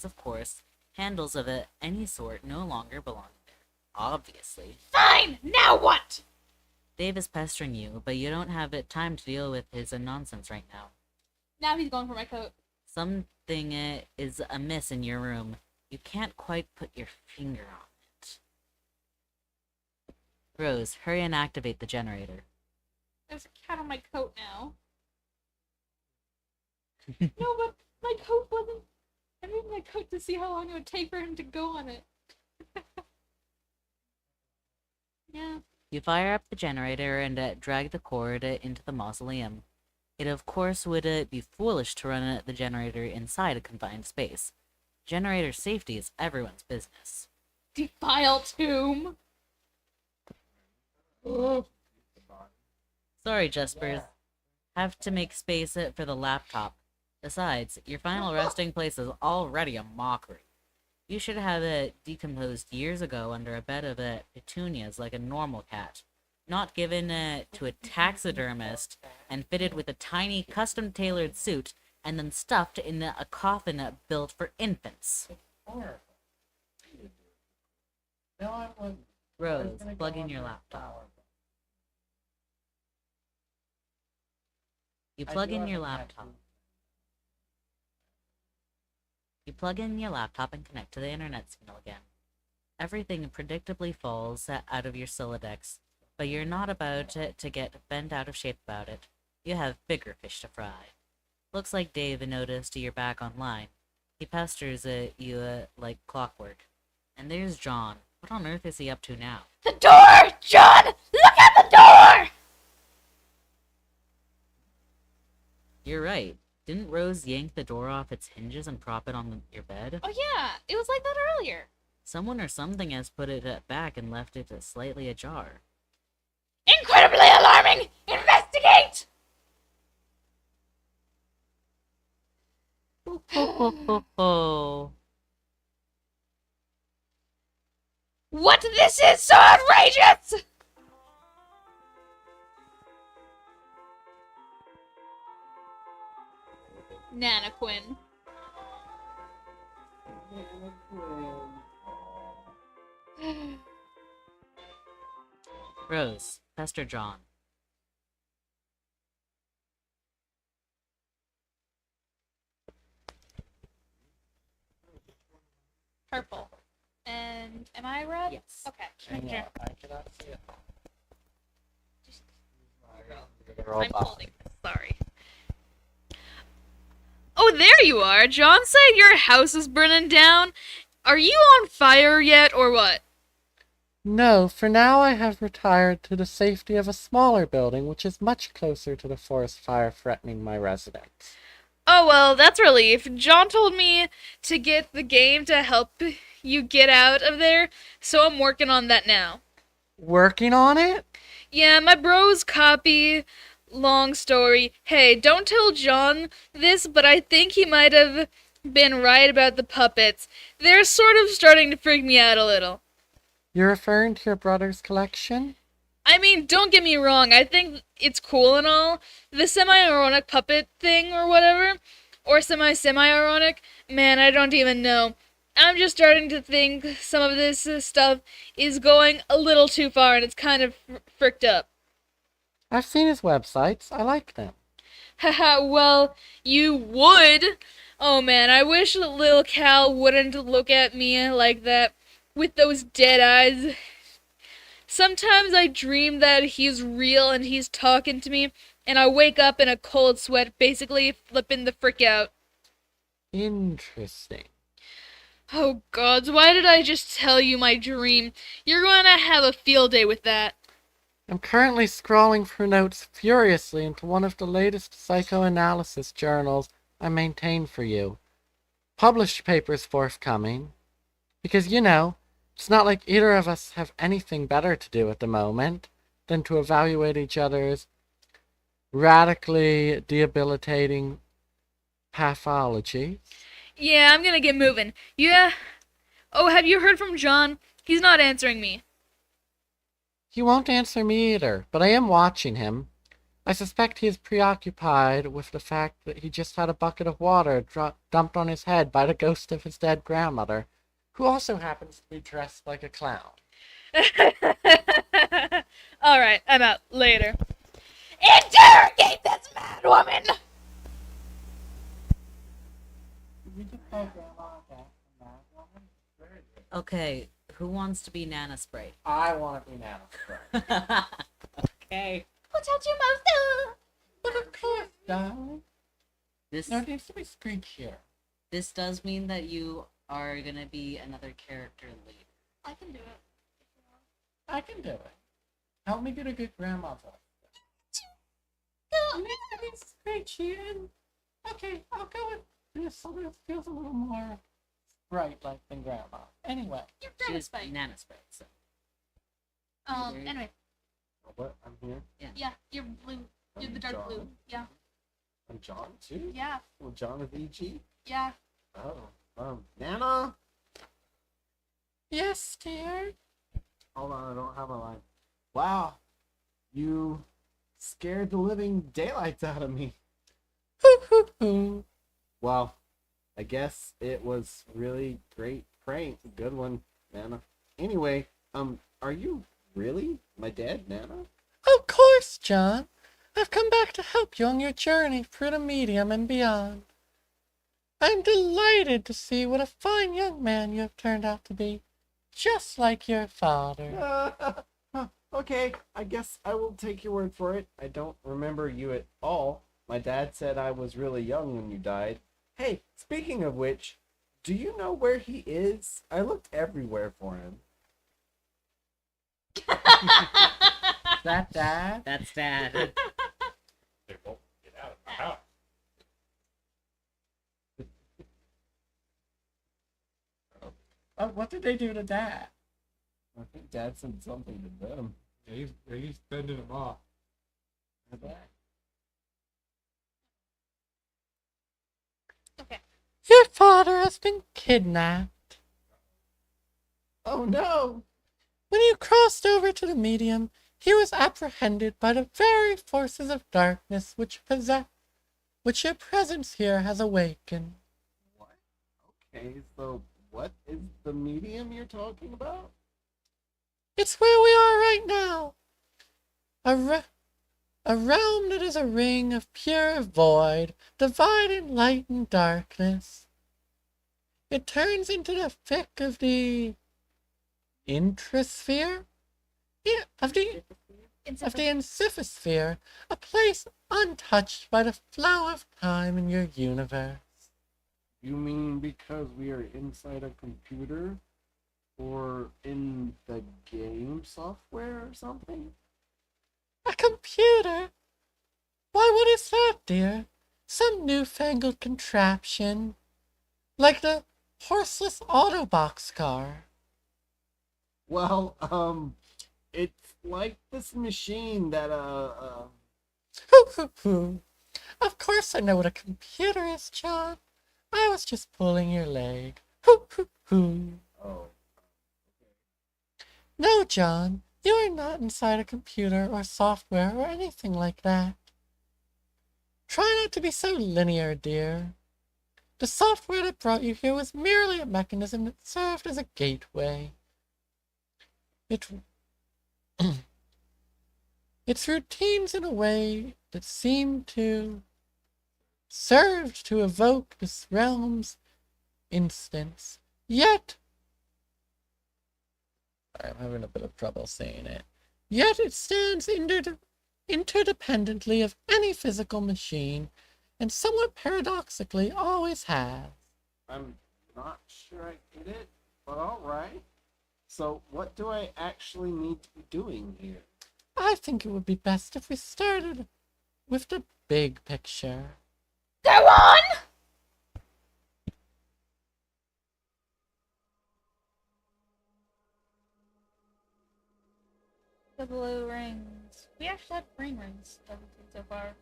of course, handles of any sort no longer belong there. Obviously. Fine. Now what? Dave is pestering you, but you don't have time to deal with his nonsense right now. Now he's going for my coat. Something is amiss in your room. You can't quite put your finger on it. Rose, hurry and activate the generator. There's a cat on my coat now. No, but my coat wasn't. I moved my coat to see how long it would take for him to go on it. Yeah. You fire up the generator and drag the cord into the mausoleum. It of course would be foolish to run the generator inside a confined space. Generator safety is everyone's business. Defile tomb. Sorry, Jespers. Have to make space for the laptop. Besides, your final resting place is already a mockery. You should have it decomposed years ago under a bed of petunias like a normal cat, not given to a taxidermist and fitted with a tiny custom-tailored suit and then stuffed in a coffin built for infants. Rose, plug in your laptop. You plug in your laptop. You plug in your laptop and connect to the internet signal again. Everything predictably falls out of your Sylladex, but you're not about to get bent out of shape about it. You have bigger fish to fry. Looks like Dave noticed you're back online. He pesters you like clockwork. And there's John. What on earth is he up to now? The door! John! Look at the door! You're right. Didn't Rose yank the door off its hinges and prop it on your bed? Oh yeah, it was like that earlier. Someone or something has put it back and left it slightly ajar. Incredibly alarming! Investigate! Oh. What this is so outrageous! Nana Quinn. Rose, pester John. Purple. And am I red? Yes. Okay. And Sure. I cannot see it. I'm holding. Sorry. Oh, there you are. John said your house is burning down. Are you on fire yet, or what? No, for now I have retired to the safety of a smaller building which is much closer to the forest fire threatening my residence. Oh, well, that's a relief. John told me to get the game to help you get out of there, so I'm working on that now. Working on it? Yeah, my bro's copy. Long story. Hey, don't tell John this, but I think he might have been right about the puppets. They're sort of starting to freak me out a little. You're referring to your brother's collection? I mean, don't get me wrong, I think it's cool and all. The semi-ironic puppet thing or whatever, or semi-ironic, man, I don't even know. I'm just starting to think some of this stuff is going a little too far and it's kind of fricked up. I've seen his websites. I like them. Haha, well, you would. Oh man, I wish little Cal wouldn't look at me like that with those dead eyes. Sometimes I dream that he's real and he's talking to me, and I wake up in a cold sweat, basically flipping the frick out. Interesting. Oh gods, why did I just tell you my dream? You're gonna have a field day with that. I'm currently scrolling through notes furiously into one of the latest psychoanalysis journals I maintain for you. Published papers forthcoming. Because, it's not like either of us have anything better to do at the moment than to evaluate each other's radically debilitating pathology. Yeah, I'm gonna get moving. Yeah. Oh, have you heard from John? He's not answering me. He won't answer me either, but I am watching him. I suspect he is preoccupied with the fact that he just had a bucket of water dumped on his head by the ghost of his dead grandmother, who also happens to be dressed like a clown. Alright, I'm out. Later. Interrogate this mad woman! We just call Grandma back from that woman? Very good. Okay, who wants to be Nana Sprite? I want to be Nana Sprite. Okay. Who taught you most? But of course, darling. This There needs to be screech here. this does mean that you are gonna be another character later. I can do it. I can do it. Help me get a good grandma voice. It needs to be screechy and... Okay, I'll go with this so this feels a little more sprite-like than grandma. Anyway. You're She's Nana Sprite, so. Anyway. What? I'm here. Yeah, you're blue. You're the dark John. blue. Yeah. I'm John too. Yeah. Well, John of EG. Yeah. Oh, Nana. Yes, dear. Hold on, I don't have a line. Wow, you scared the living daylights out of me. Hoo hoo hoo. Well, I guess it was really great prank. Good one, Nana. Anyway, are you really my dad, Nana? Of course, John. I've come back to help you on your journey through the medium and beyond. I'm delighted to see what a fine young man you have turned out to be, just like your father. Okay, I guess I will take your word for it. I don't remember you at all. My dad said I was really young when you died. Hey, speaking of which, do you know where he is? I looked everywhere for him. Is that Dad? That's Dad. They won't get out of my house. What did they do to Dad? I think Dad said something to them. Yeah, he's bending them off. Okay. Your father has been kidnapped. Oh no! When you crossed over to the medium, he was apprehended by the very forces of darkness which your presence here has awakened. What? Okay, so what is the medium you're talking about? It's where we are right now. A realm that is a ring of pure void, dividing light and darkness. It turns into the thick of the intrasphere? Yeah, of the encyphosphere, a place untouched by the flow of time in your universe. You mean because we are inside a computer? Or in the game software or something? A computer? Why, what is that, dear? Some newfangled contraption? Like the horseless Autobox car? Well, it's like this machine that, Hoo hoo hoo. Of course I know what a computer is, John. I was just pulling your leg. Hoo hoo hoo. Oh. No, John, you are not inside a computer or software or anything like that. Try not to be so linear, dear. The software that brought you here was merely a mechanism that served as a gateway. It its routines in a way that seemed to served to evoke this realm's instance. Yet I'm having a bit of trouble saying it. Yet it stands interdependently of any physical machine, and somewhat paradoxically always has. I'm not sure I get it, but alright. So, what do I actually need to be doing here? I think it would be best if we started with the big picture. Go on! The blue rings. We actually have green rings so far.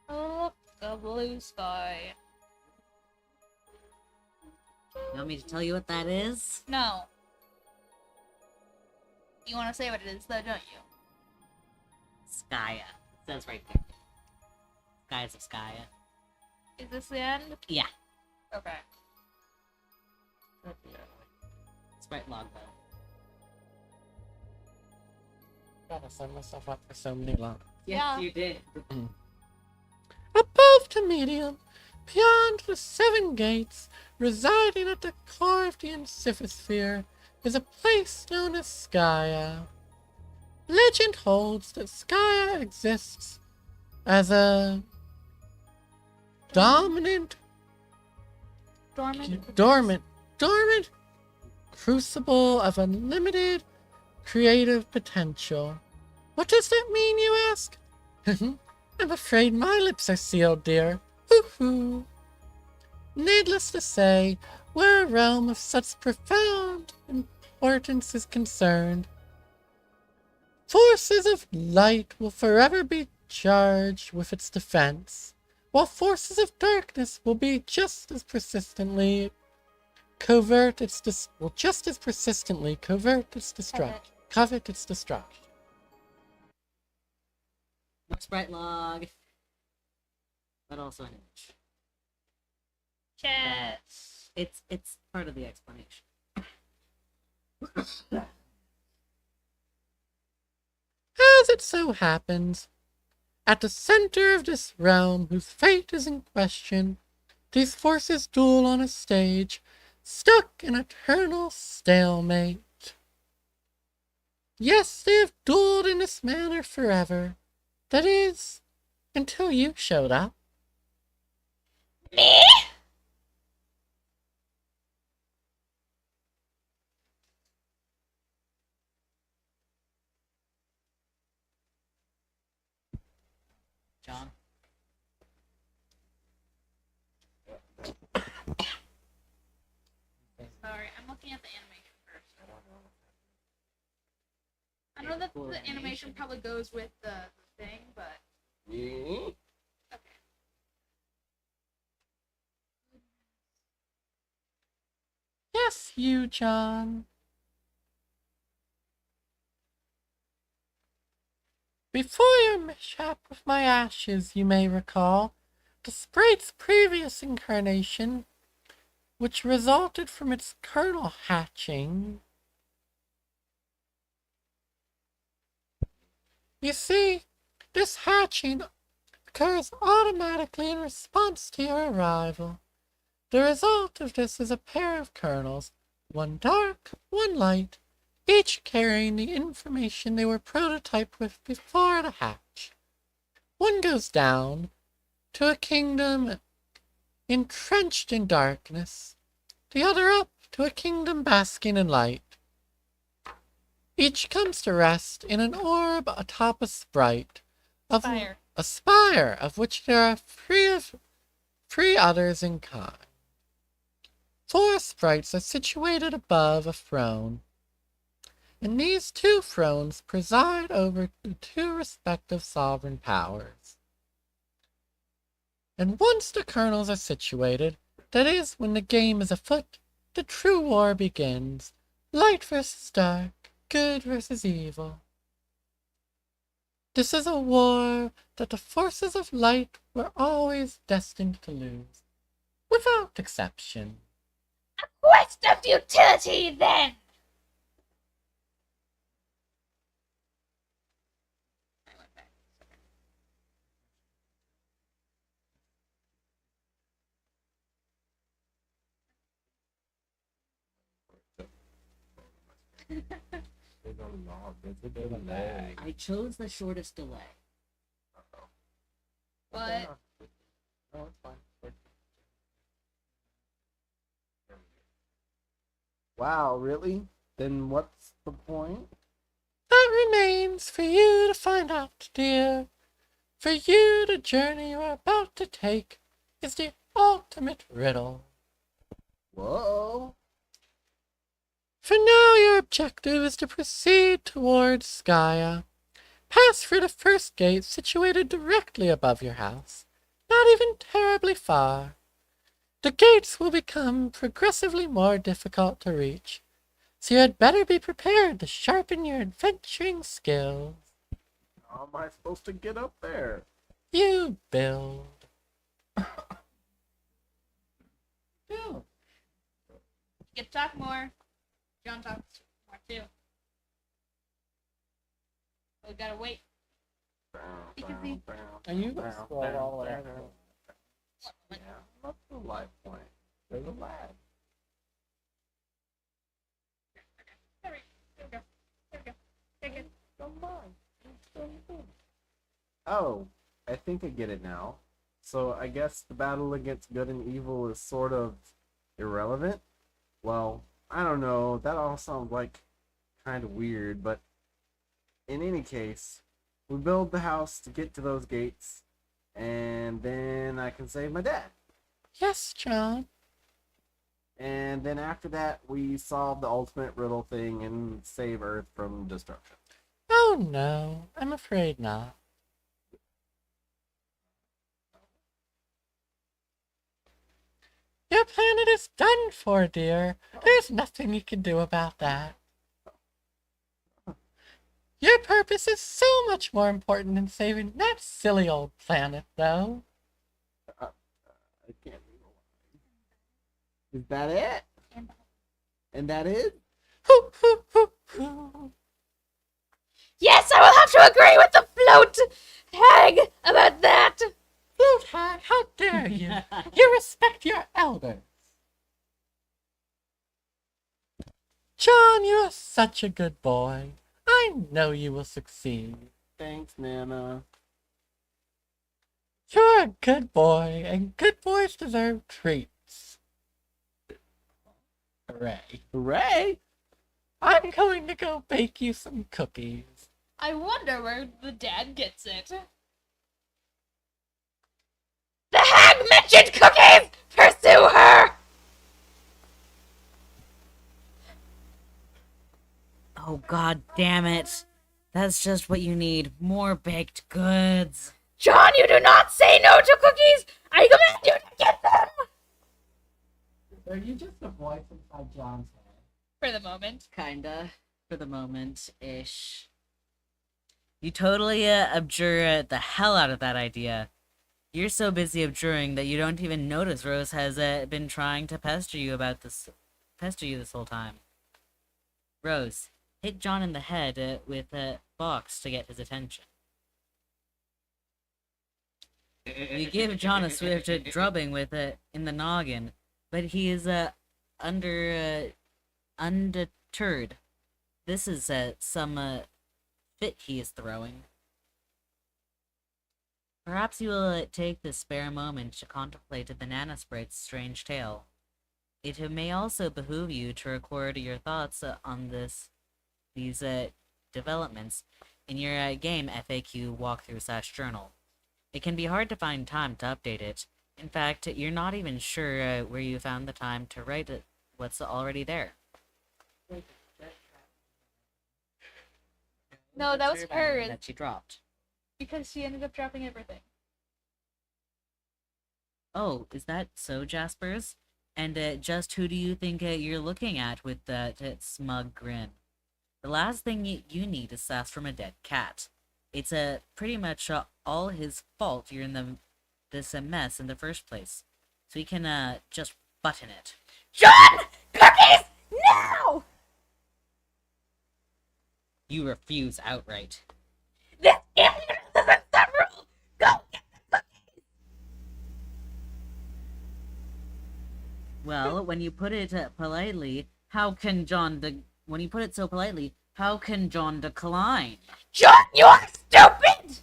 Oh, look, a blue sky. You want me to tell you what that is? No. You want to say what it is, though, don't you? Skya. It says right there. Skies of Skya. Is this the end? Yeah. Okay. Sprite log though. Gotta sign myself up for so many long. Yes, Yeah. you did. Above to medium, beyond the 7 gates, residing at the core of the Encyphosphere, is a place known as Skya. Legend holds that Skya exists as a dormant crucible of unlimited creative potential. What does that mean, you ask? I'm afraid my lips are sealed, dear. Hoo-hoo. Needless to say, where a realm of such profound importance is concerned, forces of light will forever be charged with its defense, while forces of darkness will be just as persistently covert its destruction. No Sprite log. But also an image. Chess. It's part of the explanation. As it so happens, at the center of this realm whose fate is in question, these forces duel on a stage, stuck in eternal stalemate. Yes, they have dueled in this manner forever. That is, until you showed up. Me? John? Sorry, I'm looking at the animation first. I know that the animation probably goes with the thing, but Yeah. okay. Yes, you, John. Before your mishap with my ashes, you may recall, the sprite's previous incarnation, which resulted from its kernel hatching. You see, this hatching occurs automatically in response to your arrival. The result of this is a pair of kernels, one dark, one light, each carrying the information they were prototyped with before the hatch. One goes down, to a kingdom entrenched in darkness, the other up to a kingdom basking in light. Each comes to rest in an orb atop a sprite, Fire. a spire of which there are three others in kind. 4 sprites are situated above a throne, and these 2 thrones preside over the 2 respective sovereign powers. And once the kernels are situated, that is, when the game is afoot, the true war begins. Light versus dark, good versus evil. This is a war that the forces of light were always destined to lose, without exception. Quest of futility, then! They don't know. There's a bit of lag. I chose the shortest delay. What? No, it's fine. Wow, really? Then what's the point? That remains for you to find out, dear. For you, the journey you're about to take is the ultimate riddle. Whoa. For now, your objective is to proceed towards Skya. Pass through the first gate situated directly above your house, not even terribly far. The gates will become progressively more difficult to reach, so you had better be prepared to sharpen your adventuring skills. How am I supposed to get up there? You build. You get to talk more. John talks more too. We gotta wait. Because he- Are you gonna scroll all the way down? Yeah, what's the life point? There's a lag. There we go. There we go. Okay, good. Come on. Oh, I think I get it now. So I guess the battle against good and evil is sort of irrelevant. Well, I don't know. That all sounds like kind of weird, but in any case, we build the house to get to those gates, and then I can save my dad. Yes, John. And then after that, we solve the ultimate riddle thing and save Earth from destruction. Oh no, I'm afraid not. Your planet is done for, dear. There's nothing you can do about that. Your purpose is so much more important than saving that silly old planet, though. I can't read the line. Is that it? And that is? Hoo, hoo, hoo, hoo. Yes, I will have to agree with the float hag about that. Float hag, how dare you? You respect your elders. John, you are such a good boy. I know you will succeed. Thanks, Nana. You're a good boy, and good boys deserve treats. Hooray. Hooray! I'm going to go bake you some cookies. I wonder where the dad gets it. The hag mentioned cookies! Pursue her! Oh, god damn it. That's just what you need. More baked goods. John, you do not say no to cookies! I command you to get them! Are you just a voice inside John's head? For the moment. Kinda. For the moment-ish. You totally abjure the hell out of that idea. You're so busy abjuring that you don't even notice Rose has been trying to pester you this whole time. Rose, hit John in the head with a box to get his attention. You give John a swift drubbing with it in the noggin, but he is undeterred. This is some fit he is throwing. Perhaps you will take this spare moment to contemplate the banana sprite's strange tale. It may also behoove you to record your thoughts on these developments in your game FAQ walkthrough/journal. It can be hard to find time to update it. In fact, you're not even sure where you found the time to write what's already there. No, that was hers. That she dropped. Because she ended up dropping everything. Oh, is that so, Jaspers? And just who do you think you're looking at with that smug grin? The last thing you need is sass from a dead cat. It's pretty much all his fault you're in this mess in the first place. So he can just button it. John! Cookies! No! You refuse outright. This is the rule! Go get the cookies! Well, when you put it politely, how can when you put it so politely, how can John decline? John, you are stupid!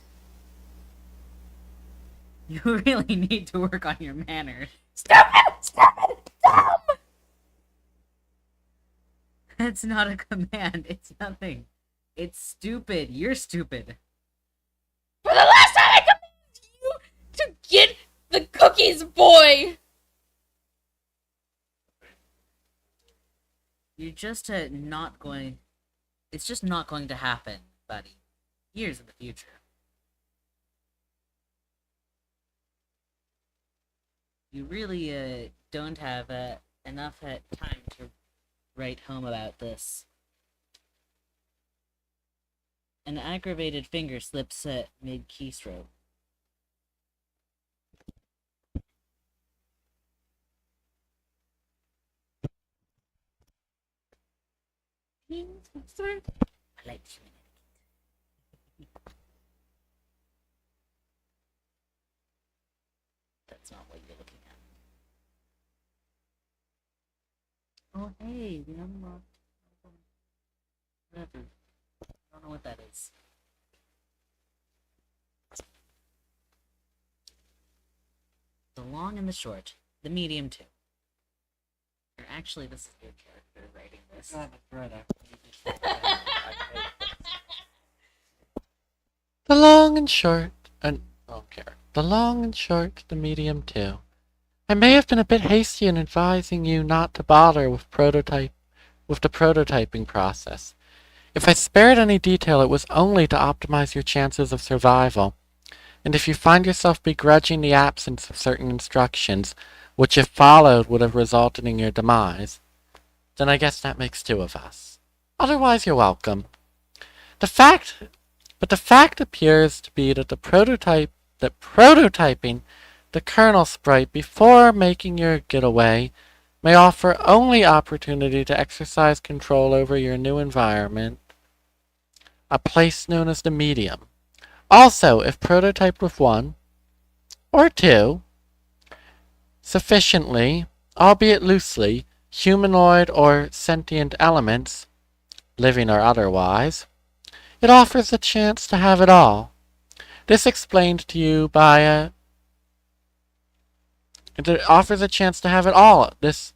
You really need to work on your manners. Stupid! Dumb! That's not a command. It's nothing. It's stupid. You're stupid. For the last time, I command you to get the cookies, boy! You're just not going. It's just not going to happen, buddy. Years in the future. You really don't have enough time to write home about this. An aggravated finger slips mid keystroke. I like That's not what you're looking at. Oh, hey, the unlocked. Whatever. I don't know what that is. The long and the short. The medium, too. Or actually, this is your character writing this. The long and short, and okay. The long and short, the medium too. I may have been a bit hasty in advising you not to bother with the prototyping process. If I spared any detail, it was only to optimize your chances of survival. And if you find yourself begrudging the absence of certain instructions, which if followed would have resulted in your demise, then I guess that makes two of us. Otherwise, you're welcome. The fact appears to be that prototyping the kernel sprite before making your getaway may offer only opportunity to exercise control over your new environment, a place known as the medium. Also, if prototyped with one or two sufficiently, albeit loosely, humanoid or sentient elements, living or otherwise, it offers a chance to have it all. This explained to you by it offers a chance to have it all. This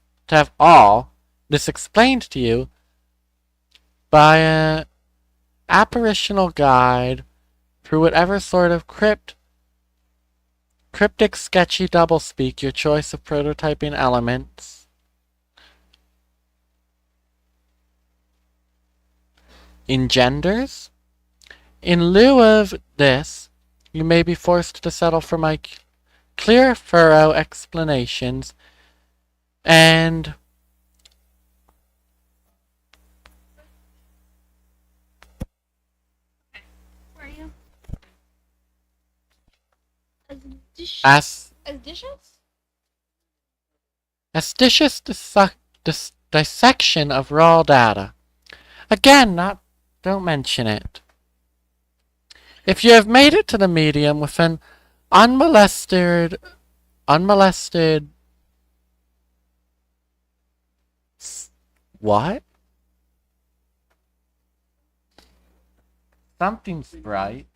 explained to you by a apparitional guide through whatever sort of cryptic, sketchy doublespeak your choice of prototyping elements engenders. In lieu of this, you may be forced to settle for my clear furrow explanations and Where are you? astucious dissection of raw data. Again, don't mention it. If you have made it to the medium with an unmolested what? Something sprite.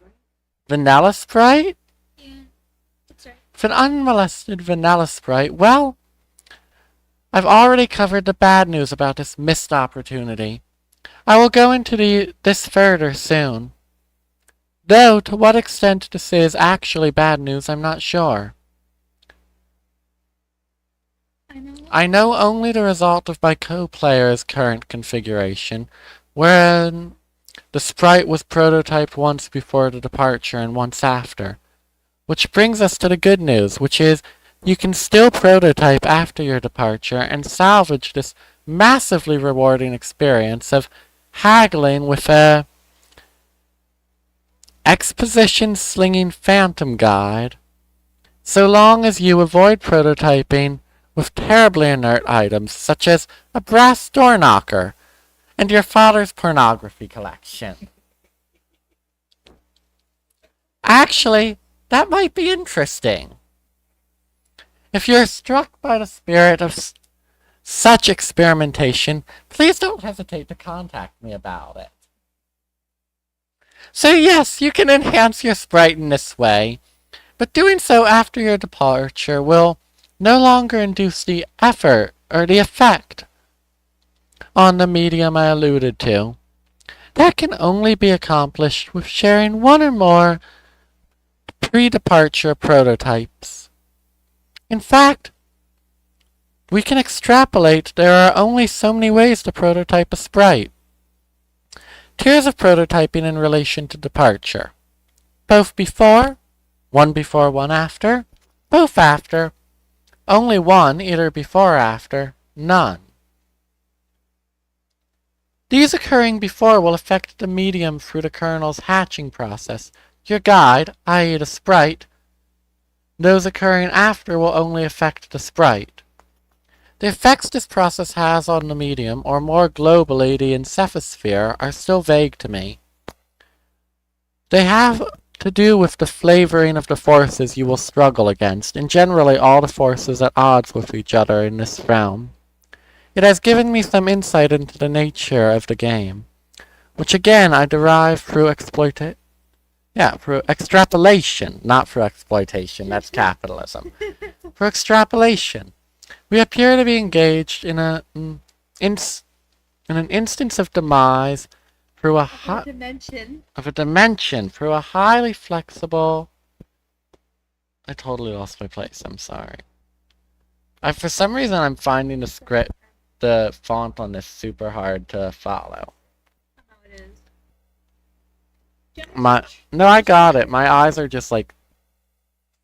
Vanilla sprite? Yeah, that's right. With an unmolested vanilla sprite, well, I've already covered the bad news about this missed opportunity. I will go into this further soon. Though, to what extent this is actually bad news, I'm not sure. I know. I know only the result of my co-player's current configuration, wherein the sprite was prototyped once before the departure and once after. Which brings us to the good news, which is you can still prototype after your departure and salvage this massively rewarding experience of haggling with a exposition slinging phantom guide, so long as you avoid prototyping with terribly inert items such as a brass door knocker and your father's pornography collection. Actually, that might be interesting. If you're struck by the spirit of such experimentation, please don't hesitate to contact me about it. So yes, you can enhance your sprite in this way, but doing so after your departure will no longer induce the effort or the effect on the medium I alluded to. That can only be accomplished with sharing one or more pre-departure prototypes. In fact, we can extrapolate there are only so many ways to prototype a sprite. Tiers of prototyping in relation to departure. Both before, one after, both after, only one either before or after, none. These occurring before will affect the medium through the kernel's hatching process. Your guide, i.e. the sprite, those occurring after will only affect the sprite. The effects this process has on the medium, or more globally the encephosphere, are still vague to me. They have to do with the flavoring of the forces you will struggle against, and generally all the forces at odds with each other in this realm. It has given me some insight into the nature of the game, which again I derive through through extrapolation, not through exploitation. That's capitalism. For extrapolation, we appear to be engaged in an instance of demise through a dimension through a highly flexible. I totally lost my place. I'm sorry. For some reason, I'm finding the font on this super hard to follow. It is. No, I got it. My eyes are just like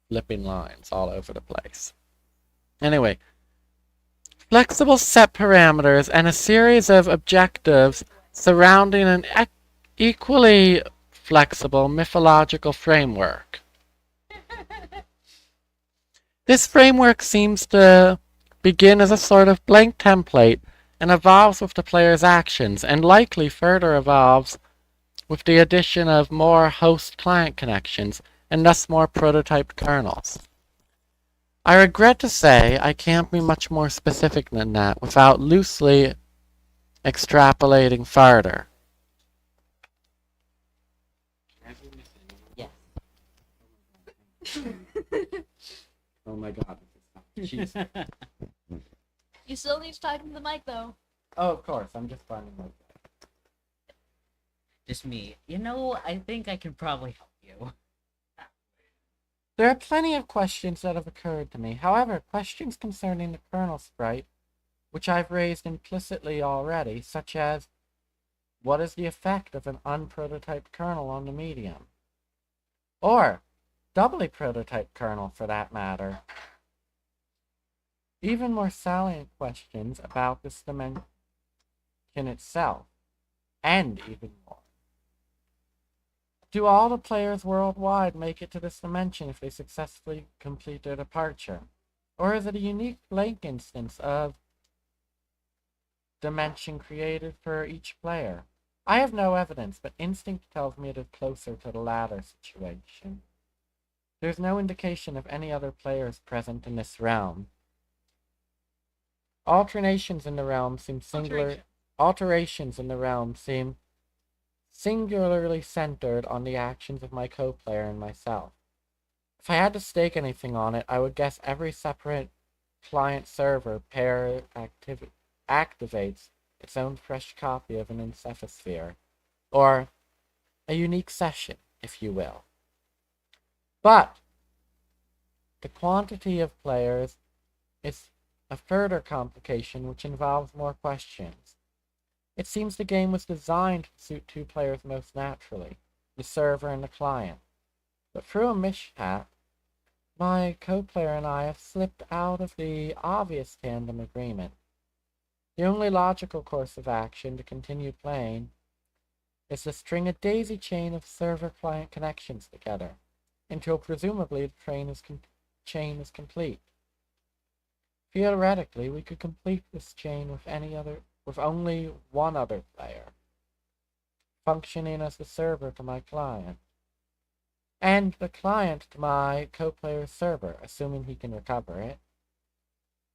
flipping lines all over the place. Anyway, flexible set parameters and a series of objectives surrounding an equally flexible mythological framework. This framework seems to begin as a sort of blank template and evolves with the player's actions, and likely further evolves with the addition of more host-client connections, and thus more prototyped kernels. I regret to say I can't be much more specific than that without loosely extrapolating farther. Yes. Oh my god. Jeez. You still need to talk into the mic, though. Oh, of course. I'm just finding my. Just me. You know, I think I can probably help you. There are plenty of questions that have occurred to me. However, questions concerning the kernel sprite, which I've raised implicitly already, such as, what is the effect of an unprototyped kernel on the medium? Or, doubly prototyped kernel for that matter. Even more salient questions about this dimension itself, and even more. Do all the players worldwide make it to this dimension if they successfully complete their departure? Or is it a unique blank instance of dimension created for each player? I have no evidence, but instinct tells me it is closer to the latter situation. There's no indication of any other players present in this realm. Alterations in the realm seem singularly centered on the actions of my co-player and myself. If I had to stake anything on it, I would guess every separate client server pair activates its own fresh copy of an encephosphere, or a unique session, if you will. But the quantity of players is a further complication which involves more questions. It seems the game was designed to suit two players most naturally, the server and the client. But through a mishap, my co-player and I have slipped out of the obvious tandem agreement. The only logical course of action to continue playing is to string a daisy chain of server-client connections together, until presumably the chain is complete. Theoretically, we could complete this chain with only one other player, functioning as the server to my client, and the client to my co-player's server, assuming he can recover it.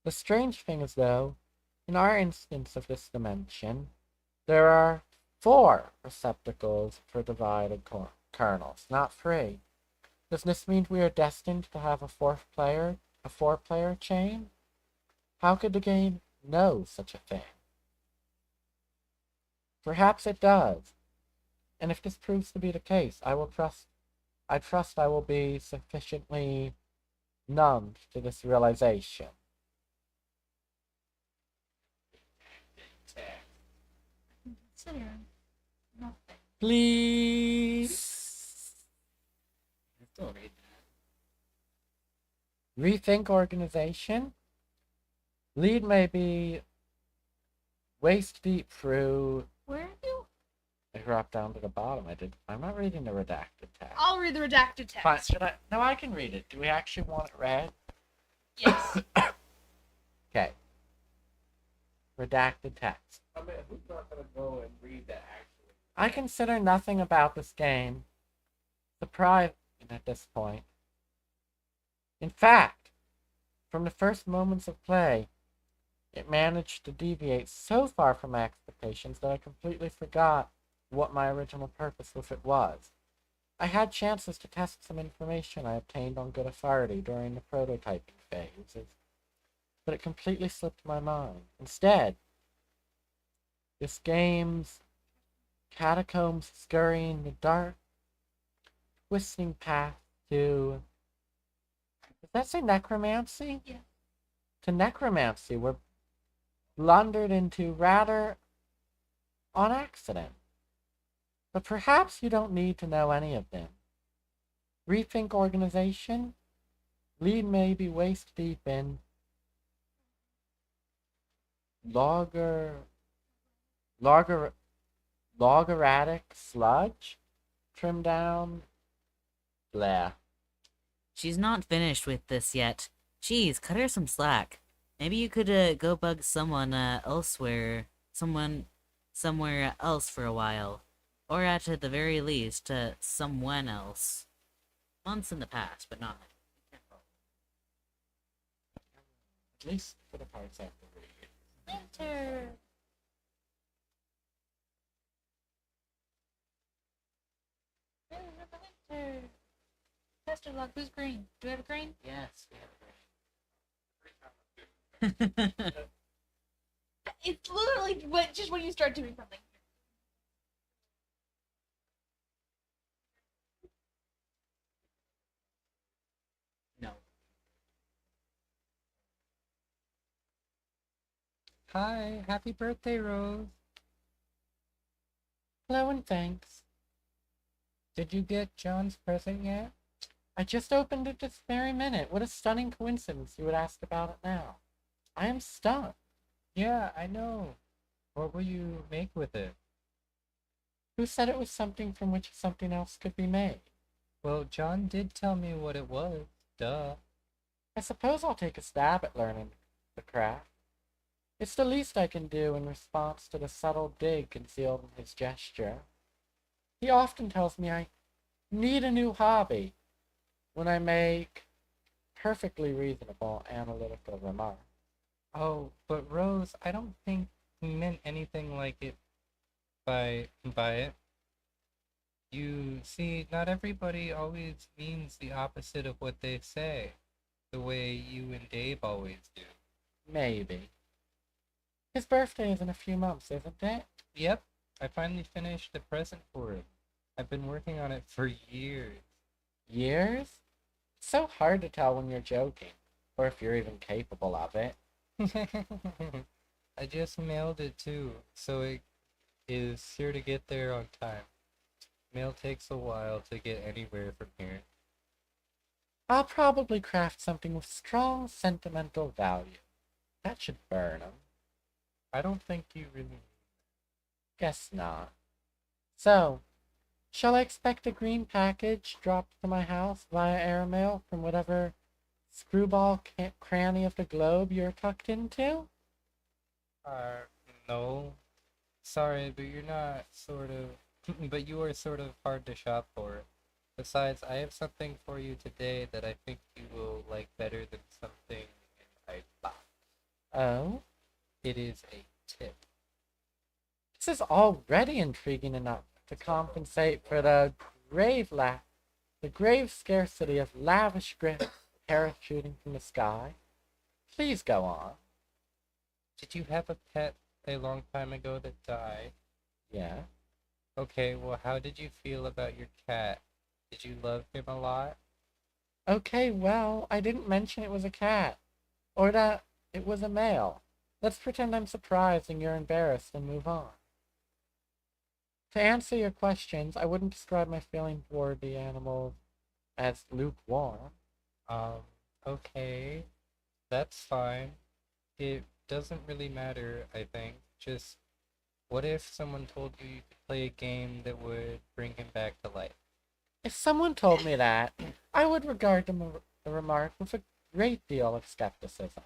The strange thing is, though, in our instance of this dimension, there are 4 receptacles for divided kernels, not 3. Does this mean we are destined to have a 4-player chain? How could the game know such a thing? Perhaps it does, and if this proves to be the case, I trust I will be sufficiently numbed to this realization. Consider nothing. Please I still read that. rethink organization. Lead may be waist deep through. Where are you? I dropped down to the bottom. I'm not reading the redacted text. I'll read the redacted text. Fine. Should I? No, I can read it. Do we actually want it read? Yes. Okay. Redacted text. I mean, who's not gonna go and read that actually? I consider nothing about this game surprising at this point. In fact, from the first moments of play, it managed to deviate so far from my expectations that I completely forgot what my original purpose with it was. I had chances to test some information I obtained on good authority during the prototyping phases, but it completely slipped my mind. Instead, this game's catacombs scurrying the dark, twisting path to... Does that say necromancy? Yeah. To necromancy were blundered into rather on accident. But perhaps you don't need to know any of them. Rethink organization? Lead may be waist deep in logeratic sludge? Trim down? Blah. She's not finished with this yet. Jeez, cut her some slack. Maybe you could go bug someone somewhere else for a while. Or at the very least, someone else. Months in the past, but not. At least for the parts I have to read. Winter. Winter. Tester log. Who's green? Do we have a green? Yes, we have. It's literally just when you start doing something. No. Hi, happy birthday, Rose. Hello and thanks. Did you get John's present yet? I just opened it this very minute. What a stunning coincidence you would ask about it now. I am stunned. Yeah, I know. What will you make with it? Who said it was something from which something else could be made? Well, John did tell me what it was. Duh. I suppose I'll take a stab at learning the craft. It's the least I can do in response to the subtle dig concealed in his gesture. He often tells me I need a new hobby when I make perfectly reasonable analytical remarks. Oh, but Rose, I don't think he meant anything like it by it. You see, not everybody always means the opposite of what they say, the way you and Dave always do. Maybe. His birthday is in a few months, isn't it? Yep, I finally finished the present for him. I've been working on it for years. Years? It's so hard to tell when you're joking, or if you're even capable of it. I just mailed it too, so it is sure to get there on time. Mail takes a while to get anywhere from here. I'll probably craft something with strong sentimental value. That should burn 'em. I don't think you really. Guess not. So, shall I expect a green package dropped to my house via airmail from whatever screwball cranny of the globe you're tucked into? Uh, no. Sorry, but you're not sort of. But you are sort of hard to shop for. Besides, I have something for you today that I think you will like better than something I bought. Oh? It is a tip. This is already intriguing enough to compensate for the grave scarcity of lavish gifts parachuting from the sky. Please go on. Did you have a pet a long time ago that died? Yeah. Okay, well, how did you feel about your cat? Did you love him a lot? Okay, well, I didn't mention it was a cat. Or that it was a male. Let's pretend I'm surprised and you're embarrassed and move on. To answer your questions, I wouldn't describe my feeling toward the animal as lukewarm. Um, okay, that's fine. It doesn't really matter, I think. Just, what if someone told you you could play a game that would bring him back to life? If someone told me that, I would regard the remark with a great deal of skepticism.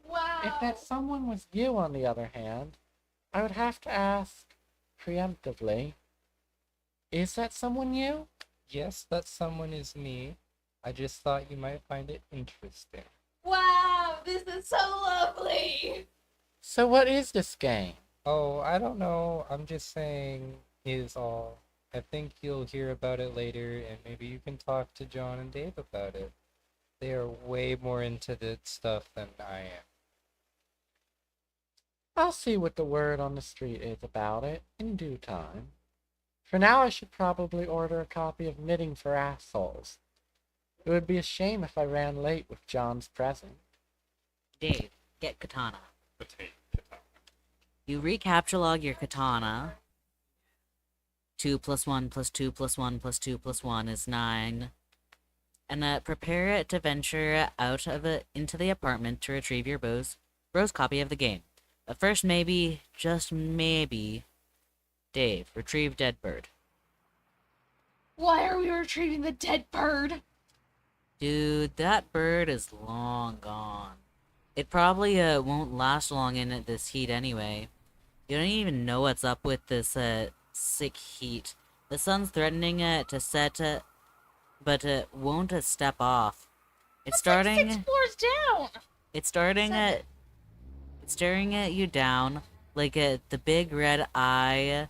Wow. If that someone was you, on the other hand, I would have to ask preemptively, is that someone you? Yes, that someone is me. I just thought you might find it interesting. Wow, this is so lovely. So what is this game? Oh, I don't know. I'm just saying is all. I think you'll hear about it later, and maybe you can talk to John and Dave about it. They are way more into that stuff than I am. I'll see what the word on the street is about it in due time. For now, I should probably order a copy of Knitting for Assholes. It would be a shame if I ran late with John's present. Dave, get katana. You recaptulog your katana. 2 plus 1 plus 2 plus 1 plus 2 plus 1 is 9. And prepare it to venture out of it into the apartment to retrieve your bro's copy of the game. But first, maybe, just maybe, Dave, retrieve dead bird. Why are we retrieving the dead bird? Dude, that bird is long gone. It probably won't last long in this heat anyway. You don't even know what's up with this sick heat. The sun's threatening to set, but it won't step off. It's That's starting. like 6 floors down. It's starting at. It's staring at you down like the big red eye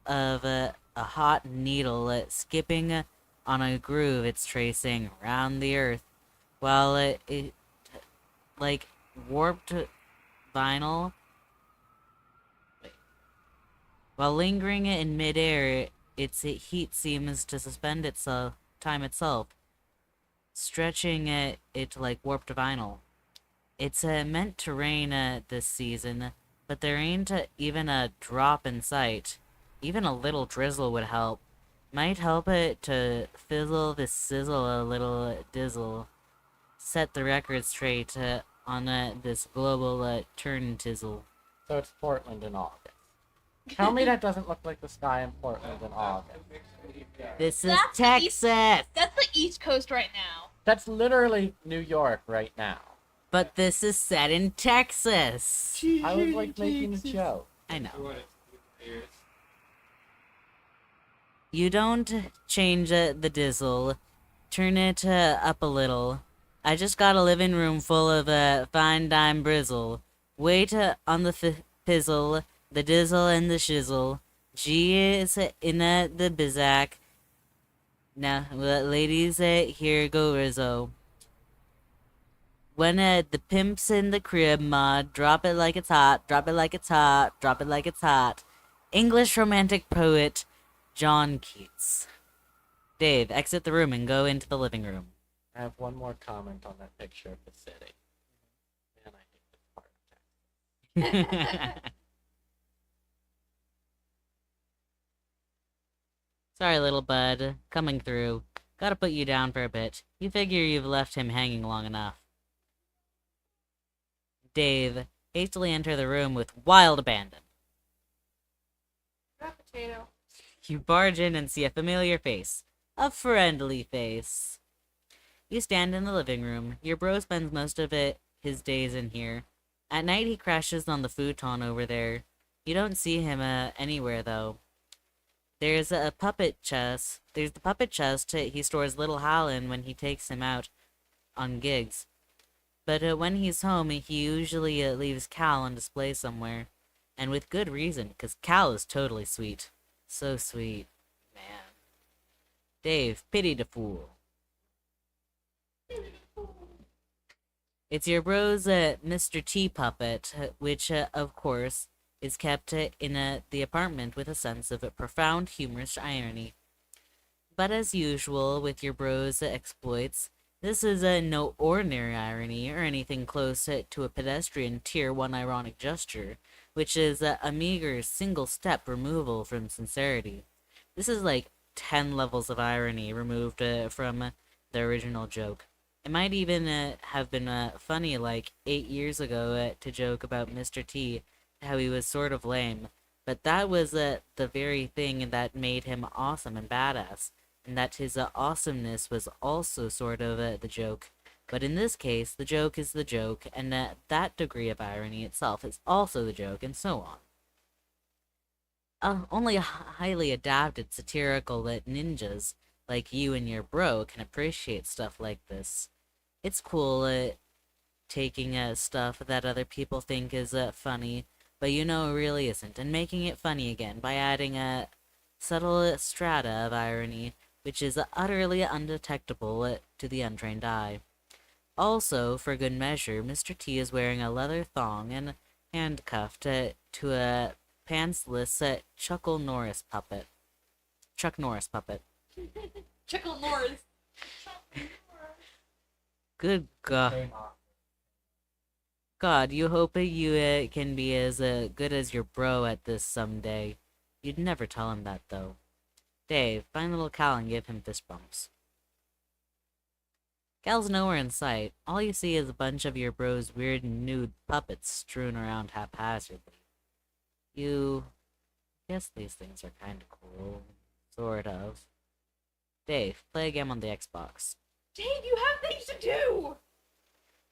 of a hot needle skipping on a groove it's tracing around the earth, while it like warped vinyl. Wait. While lingering in midair, its heat seems to suspend itself, time itself, stretching it like warped vinyl. It's meant to rain this season, but there ain't even a drop in sight. Even a little drizzle would help. Might help it to fizzle the sizzle a little dizzle. Set the record straight on this global turn tizzle. So it's Portland in August. Tell me that doesn't look like the sky in Portland in August. This is That's Texas! That's the East Coast right now. That's literally New York right now. But this is set in Texas! I was like making a joke. I know. You don't change the dizzle. Turn it up a little. I just got a living room full of fine dime brizzle. Wait on the fizzle, the dizzle and the shizzle. G is in the Bizak. Now, ladies, here go Rizzo. When the pimp's in the crib, ma, drop it like it's hot, drop it like it's hot, drop it like it's hot. English romantic poet John Keats. Dave, exit the room and go into the living room. I have one more comment on that picture of the city. Man, I hate this part of Texas. Sorry, little bud. Coming through. Gotta put you down for a bit. You figure you've left him hanging long enough. Dave, hastily enter the room with wild abandon. Got potato. You barge in and see a familiar face. A friendly face. You stand in the living room. Your bro spends most of his days in here. At night he crashes on the futon over there. You don't see him anywhere though. There's a puppet chest. There's the puppet chest he stores little Hal in when he takes him out on gigs. But when he's home, he usually leaves Cal on display somewhere. And with good reason, because Cal is totally sweet. So sweet. Man. Dave, pity the fool. It's your bro's Mr. T puppet, which, of course, is kept in the apartment with a sense of profound humorous irony. But as usual with your bro's exploits, this is no ordinary irony or anything close to a pedestrian Tier 1 ironic gesture, which is a meager single step removal from sincerity. This is like 10 levels of irony removed from the original joke. It might even have been funny like 8 years ago to joke about Mr. T, how he was sort of lame, but that was the very thing that made him awesome and badass, and that his awesomeness was also sort of the joke. But in this case, the joke is the joke, and that degree of irony itself is also the joke, and so on. Only highly adapted satirical ninjas like you and your bro can appreciate stuff like this. It's cool taking stuff that other people think is funny, but you know it really isn't, and making it funny again by adding a subtle strata of irony, which is utterly undetectable to the untrained eye. Also, for good measure, Mr. T is wearing a leather thong and handcuffed to a pantsless Chuckle Norris puppet. Chuck Norris puppet. Chuckle Norris. Good God. God, you hope you can be as good as your bro at this someday. You'd never tell him that, though. Dave, find little Cal and give him fist bumps. Cal's nowhere in sight. All you see is a bunch of your bro's weird nude puppets strewn around haphazardly. You guess these things are kinda cool. Sort of. Dave, play a game on the Xbox. Dave, you have things to do!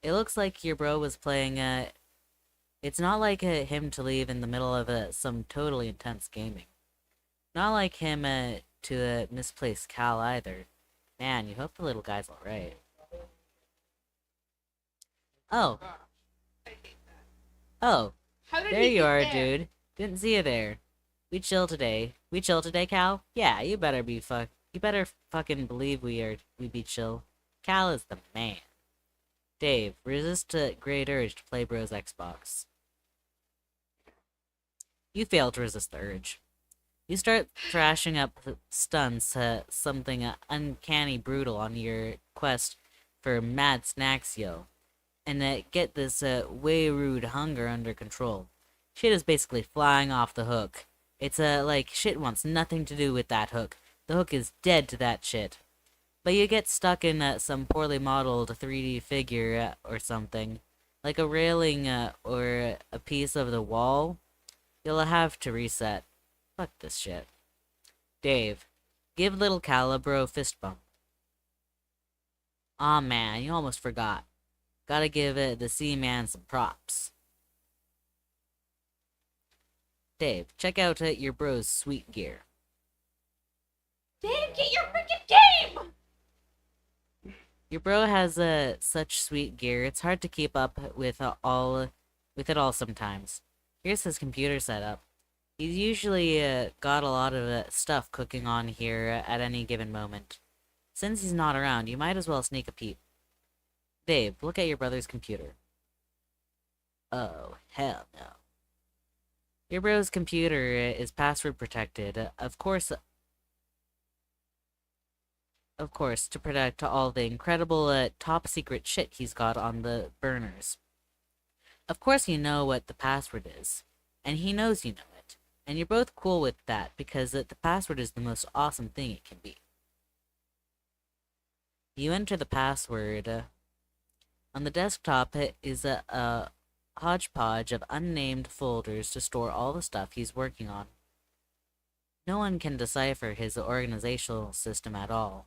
It looks like your bro was playing, it's not like him to leave in the middle of some totally intense gaming. Not like him to misplace Cal either. Man, you hope the little guy's alright. Oh. I hate that. Oh, How did there he you get are, there? dude. Didn't see you there. We chill today. We chill today, Cal? Yeah, you better fucking believe we be chill. Cal is the man. Dave, resist a great urge to play Bro's Xbox. You fail to resist the urge. You start thrashing up stunts, something uncanny brutal on your quest for mad snacks, yo. And get this way rude hunger under control. Shit is basically flying off the hook. It's like shit wants nothing to do with that hook. The hook is dead to that shit. But you get stuck in some poorly modeled 3D figure or something. Like a railing or a piece of the wall. You'll have to reset. Fuck this shit. Dave, give little Calibro a fist bump. Aw man, you almost forgot. Gotta give the Seaman some props. Dave, check out your bro's sweet gear. Dave, get your freaking game! Your bro has such sweet gear, it's hard to keep up with it all sometimes. Here's his computer setup. He's usually got a lot of stuff cooking on here at any given moment. Since he's not around, you might as well sneak a peek. Dave, look at your brother's computer. Oh, hell no. Your bro's computer is password protected. Of course, to protect all the incredible top secret shit he's got on the burners. Of course you know what the password is, and he knows you know it, and you're both cool with that because the password is the most awesome thing it can be. You enter the password. On the desktop is a hodgepodge of unnamed folders to store all the stuff he's working on. No one can decipher his organizational system at all.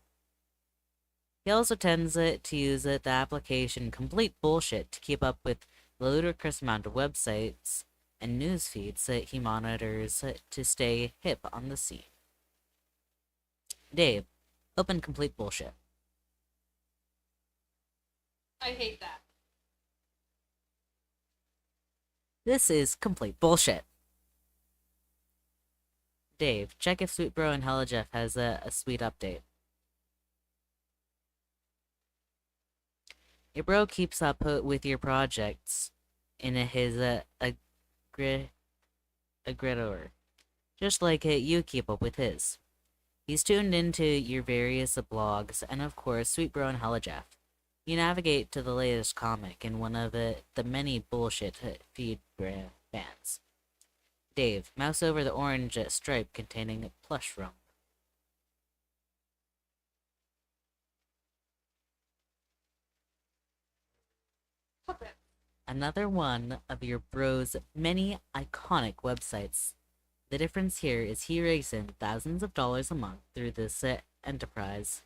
He also tends to use the application Complete Bullshit to keep up with the ludicrous amount of websites and news feeds that he monitors to stay hip on the scene. Dave, open Complete Bullshit. I hate that. This is complete bullshit. Dave, check if Sweet Bro and Hella Jeff has a sweet update. Your bro keeps up with your projects in his agritor, just like you keep up with his. He's tuned into your various blogs, and of course, Sweet Bro and Hella Jeff. You navigate to the latest comic in one of the many bullshit feed bands. Dave, mouse over the orange stripe containing a plush rump. Another one of your bro's many iconic websites. The difference here is he rakes in thousands of dollars a month through this enterprise.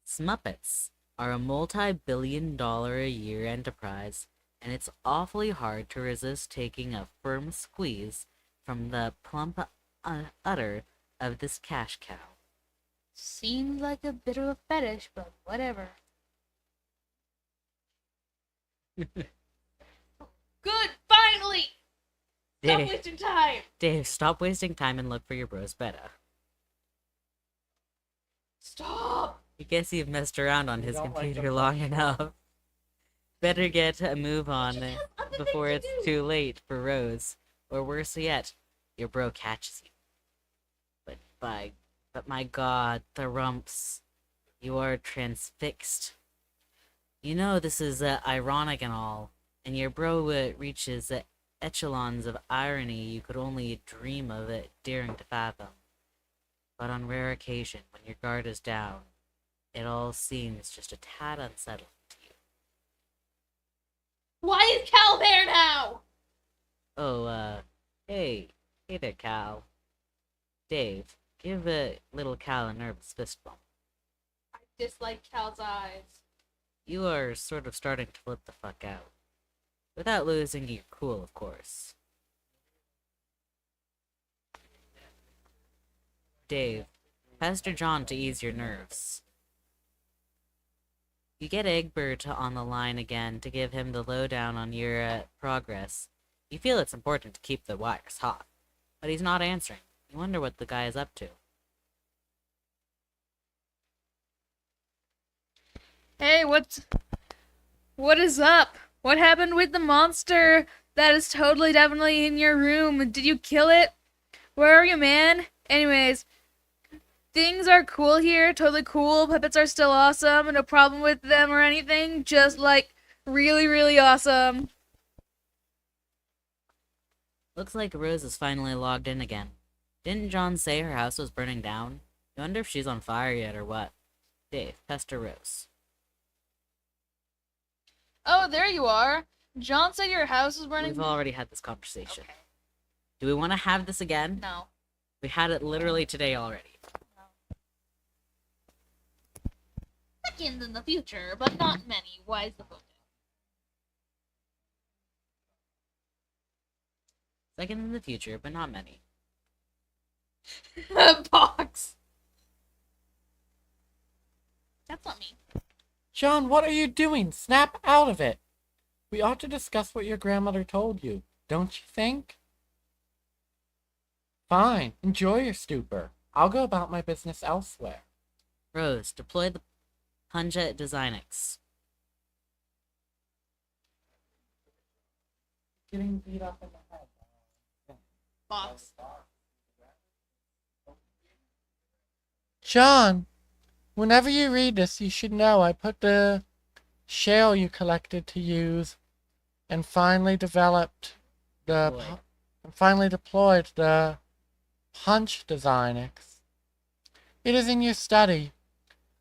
Smuppets are a multi-billion-dollar a year enterprise, and it's awfully hard to resist taking a firm squeeze from the plump udder of this cash cow. Seems like a bit of a fetish, but whatever. Good, finally! Stop Dave, wasting time! Dave, stop wasting time and look for your bro's beta. Stop! I guess you've messed around on You his don't like computer the long plush enough. Better get a move on Just have other before things it's to do. too late for Rose. Or worse yet, your bro catches you. But my god, the rumps. You are transfixed. You know this is ironic and all, and your bro reaches echelons of irony you could only dream of daring to fathom. But on rare occasion, when your guard is down, it all seems just a tad unsettling to you. Why is Cal there now? Oh, hey there, Cal. Dave, give little Cal a nervous fist bump. I dislike Cal's eyes. You are sort of starting to flip the fuck out. Without losing your cool, of course. Dave, Pastor John to ease your nerves. You get Egbert on the line again to give him the lowdown on your progress. You feel it's important to keep the wires hot, but he's not answering. You wonder what the guy is up to. Hey, what is up? What happened with the monster that is totally definitely in your room? Did you kill it? Where are you, man? Anyways, things are cool here, totally cool. Puppets are still awesome, no problem with them or anything. Just like really, really awesome. Looks like Rose is finally logged in again. Didn't John say her house was burning down? You wonder if she's on fire yet or what. Dave, pester Rose. Oh, there you are. John said your house was burning. We've already had this conversation. Okay. Do we want to have this again? No. We had it literally today already. Seconds in the future, but not many. Why is the phone Second in the future, but not many. down? Box. That's not me. John, what are you doing? Snap out of it. We ought to discuss what your grandmother told you, don't you think? Fine, enjoy your stupor. I'll go about my business elsewhere. Rose, deploy the Punja Designix. Getting beat up in the head. Box. John, whenever you read this, you should know I put the shale you collected to use and finally developed Deployed. finally deployed the punch Designix. It is in your study.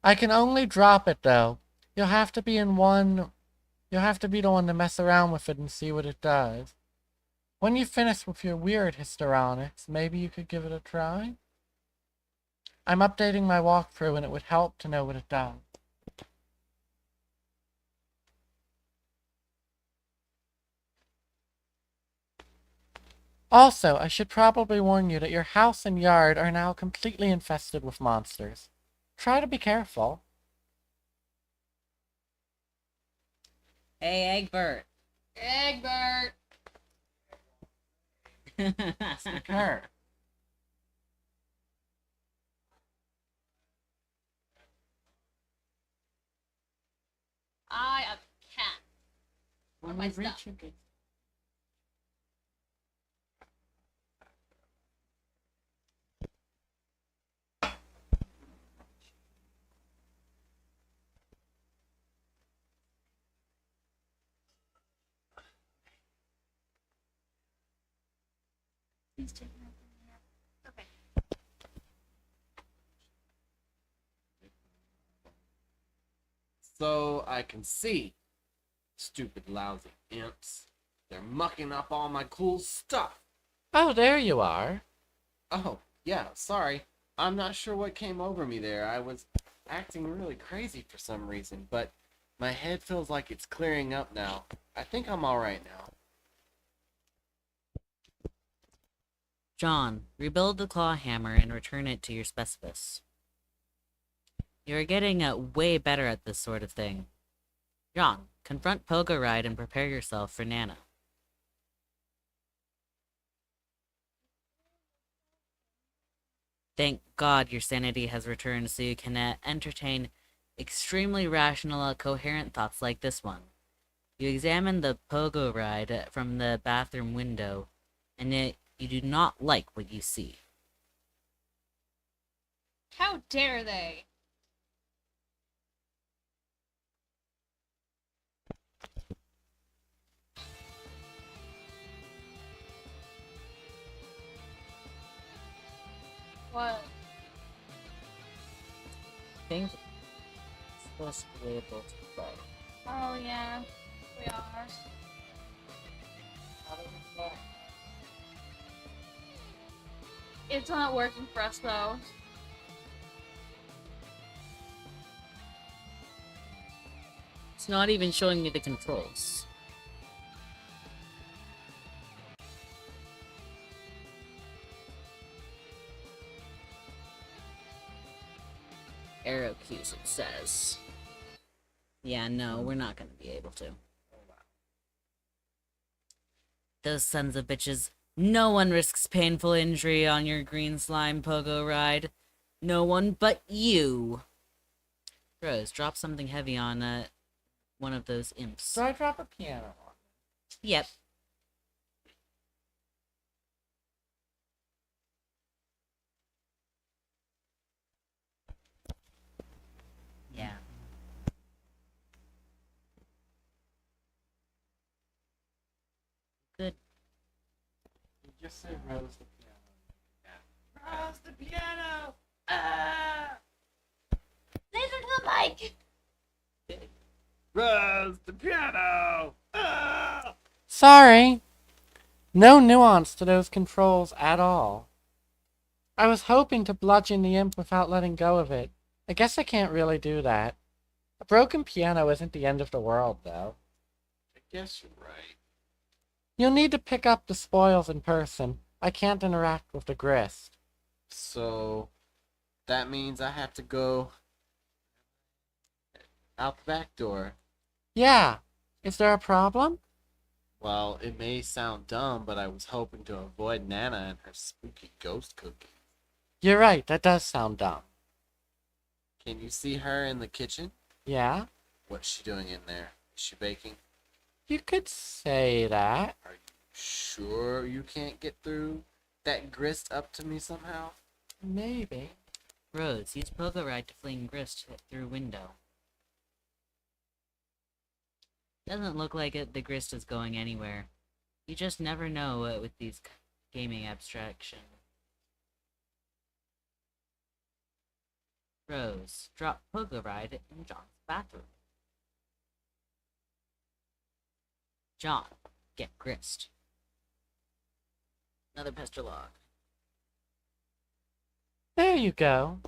I can only drop it though. You'll have to be the one to mess around with it and see what it does. When you finish with your weird histrionics, maybe you could give it a try? I'm updating my walkthrough and it would help to know what it does. Also, I should probably warn you that your house and yard are now completely infested with monsters. Try to be careful. Hey, Egbert. Egbert. Kurt. I am a cat. When my we reach stuff. it. He's taking out the mirror. Okay. So I can see. Stupid, lousy imps. They're mucking up all my cool stuff. Oh, there you are. Oh, yeah, sorry. I'm not sure what came over me there. I was acting really crazy for some reason, but my head feels like it's clearing up now. I think I'm alright now. John, rebuild the claw hammer and return it to your specialist. You're getting way better at this sort of thing. John, confront Pogo Ride and prepare yourself for Nana. Thank God your sanity has returned so you can entertain extremely rational, coherent thoughts like this one. You examine the Pogo Ride from the bathroom window, and yet you do not like what you see. How dare they? What? I think it's supposed to be able to play. Oh yeah, we are. How do we play? It's not working for us though. It's not even showing me the controls. Arrow keys, it says. Yeah, no, we're not gonna be able to. Those sons of bitches. No one risks painful injury on your green slime pogo ride. No one but you. Rose, drop something heavy on one of those imps. So I drop a piano on. Yep. Yeah. Good. You just say Rose the piano. Rose the piano! Ah! Listen to the mic! Rose the piano! Ah! Sorry. No nuance to those controls at all. I was hoping to bludgeon the imp without letting go of it. I guess I can't really do that. A broken piano isn't the end of the world, though. I guess you're right. You'll need to pick up the spoils in person. I can't interact with the grist. So that means I have to go out the back door. Yeah. Is there a problem? Well, it may sound dumb, but I was hoping to avoid Nana and her spooky ghost cookies. You're right, that does sound dumb. Can you see her in the kitchen? Yeah? What's she doing in there? Is she baking? You could say that. Are you sure you can't get through that grist up to me somehow? Maybe. Rose, use pogo ride to fling grist through window. Doesn't look like the grist is going anywhere. You just never know with these gaming abstraction. Rose, drop pogo ride in John's bathroom. John, get grist. Another pester log. There you go.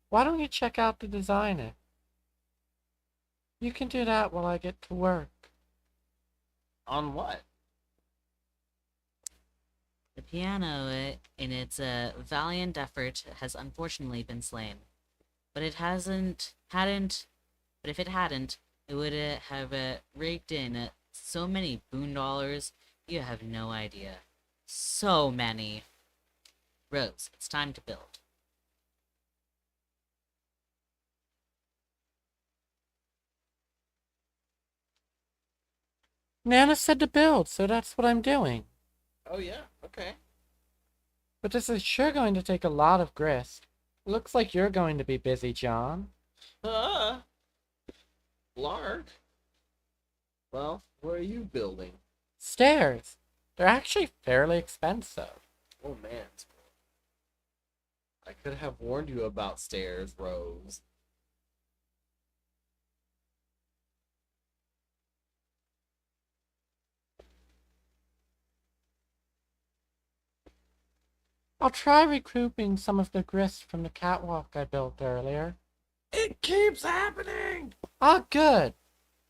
Why don't you check out the designer? You can do that while I get to work. On what? The piano, in its valiant effort, has unfortunately been slain. But it But if it hadn't, it would have raked in so many $1,000,000. You have no idea. So many. Rose, it's time to build. Nana said to build, so that's what I'm doing. Oh yeah, okay. But this is sure going to take a lot of grist. Looks like you're going to be busy, John. Lark. Well, what are you building? Stairs. They're actually fairly expensive. Oh man. I could have warned you about stairs, Rose. I'll try recouping some of the grist from the catwalk I built earlier. It keeps happening! Ah, good.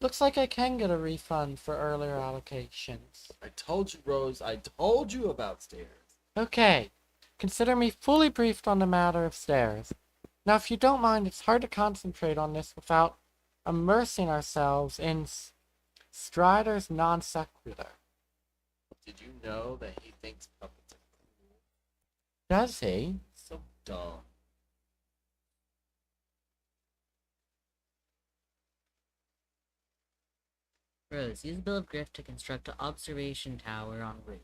Looks like I can get a refund for earlier allocations. I told you, Rose, I told you about stairs. Okay. Consider me fully briefed on the matter of stairs. Now, if you don't mind, it's hard to concentrate on this without immersing ourselves in Strider's non sequitur. Did you know that he thinks puppets are cool? Does he? So dumb. Rose, use Bill of Griff to construct an observation tower on roof.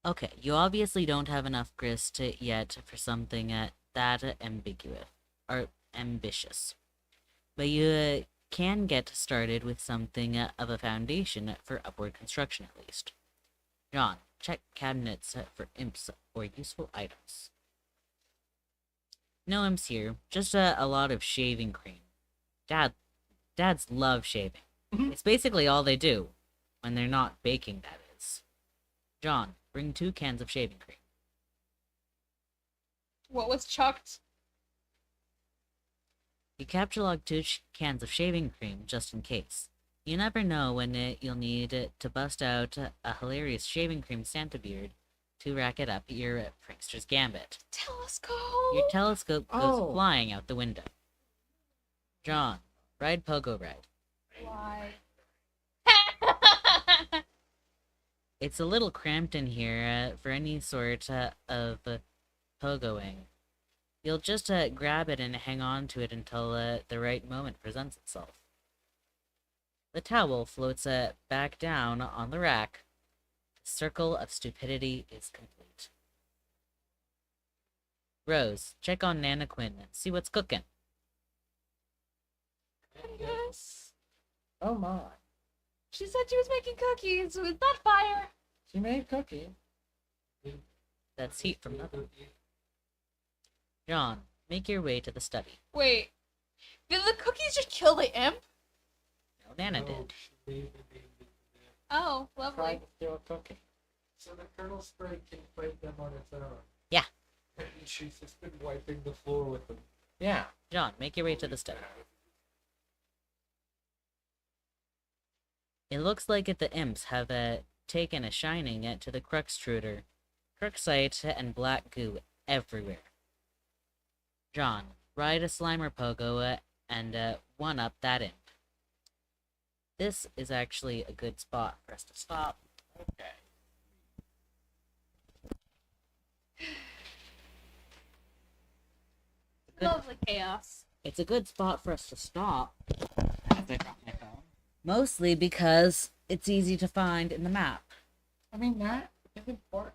Okay, you obviously don't have enough grist yet for something that ambiguous or ambitious. But you can get started with something of a foundation for upward construction at least. John, check cabinets for imps or useful items. No imps here, just a lot of shaving cream. Dads love shaving. It's basically all they do. When they're not baking, that is. John, bring 2 cans of shaving cream. What was chucked? You capture log 2 cans of shaving cream just in case. You never know when you'll need to bust out a hilarious shaving cream Santa beard to rack it up your prankster's gambit. Telescope. Your telescope goes Oh. flying out the window. John, ride pogo ride. Why? It's a little cramped in here for any sort of pogoing. You'll just grab it and hang on to it until the right moment presents itself. The towel floats back down on the rack. The circle of stupidity is complete. Rose, check on Nana Quinn and see what's cooking. Yes. Oh my. She said she was making cookies with that fire. She made cookie. That's heat from nothing. John, make your way to the study. Wait. Did the cookies just kill the imp? No, Nana did. Oh, lovely. Trying to steal a cookie. So the Colonel Spray can fight them on its own. Yeah. And she's just been wiping the floor with them. Yeah. John, make your way to the study. It looks like the imps have taken a shining to the Cruxtruder. Cruxite and black goo everywhere. John, ride a Slimer Pogo and one-up that imp. this is actually a good spot for us to stop. Okay. Good. Lovely chaos. It's a good spot for us to stop, As I drop my phone. mostly because it's easy to find in the map. I mean, that is important.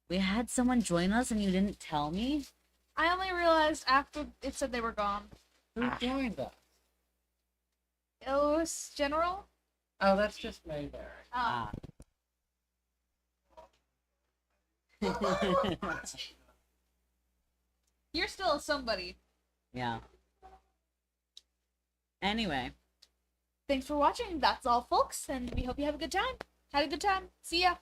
We had someone join us and you didn't tell me? I only realized after it said they were gone. Who joined us? It was General. Oh, that's just Mayberry. Oh. Ah. You're still somebody. Yeah. Anyway, Thanks for watching. That's all, folks, and we hope you have a good time. Had a good time. See ya.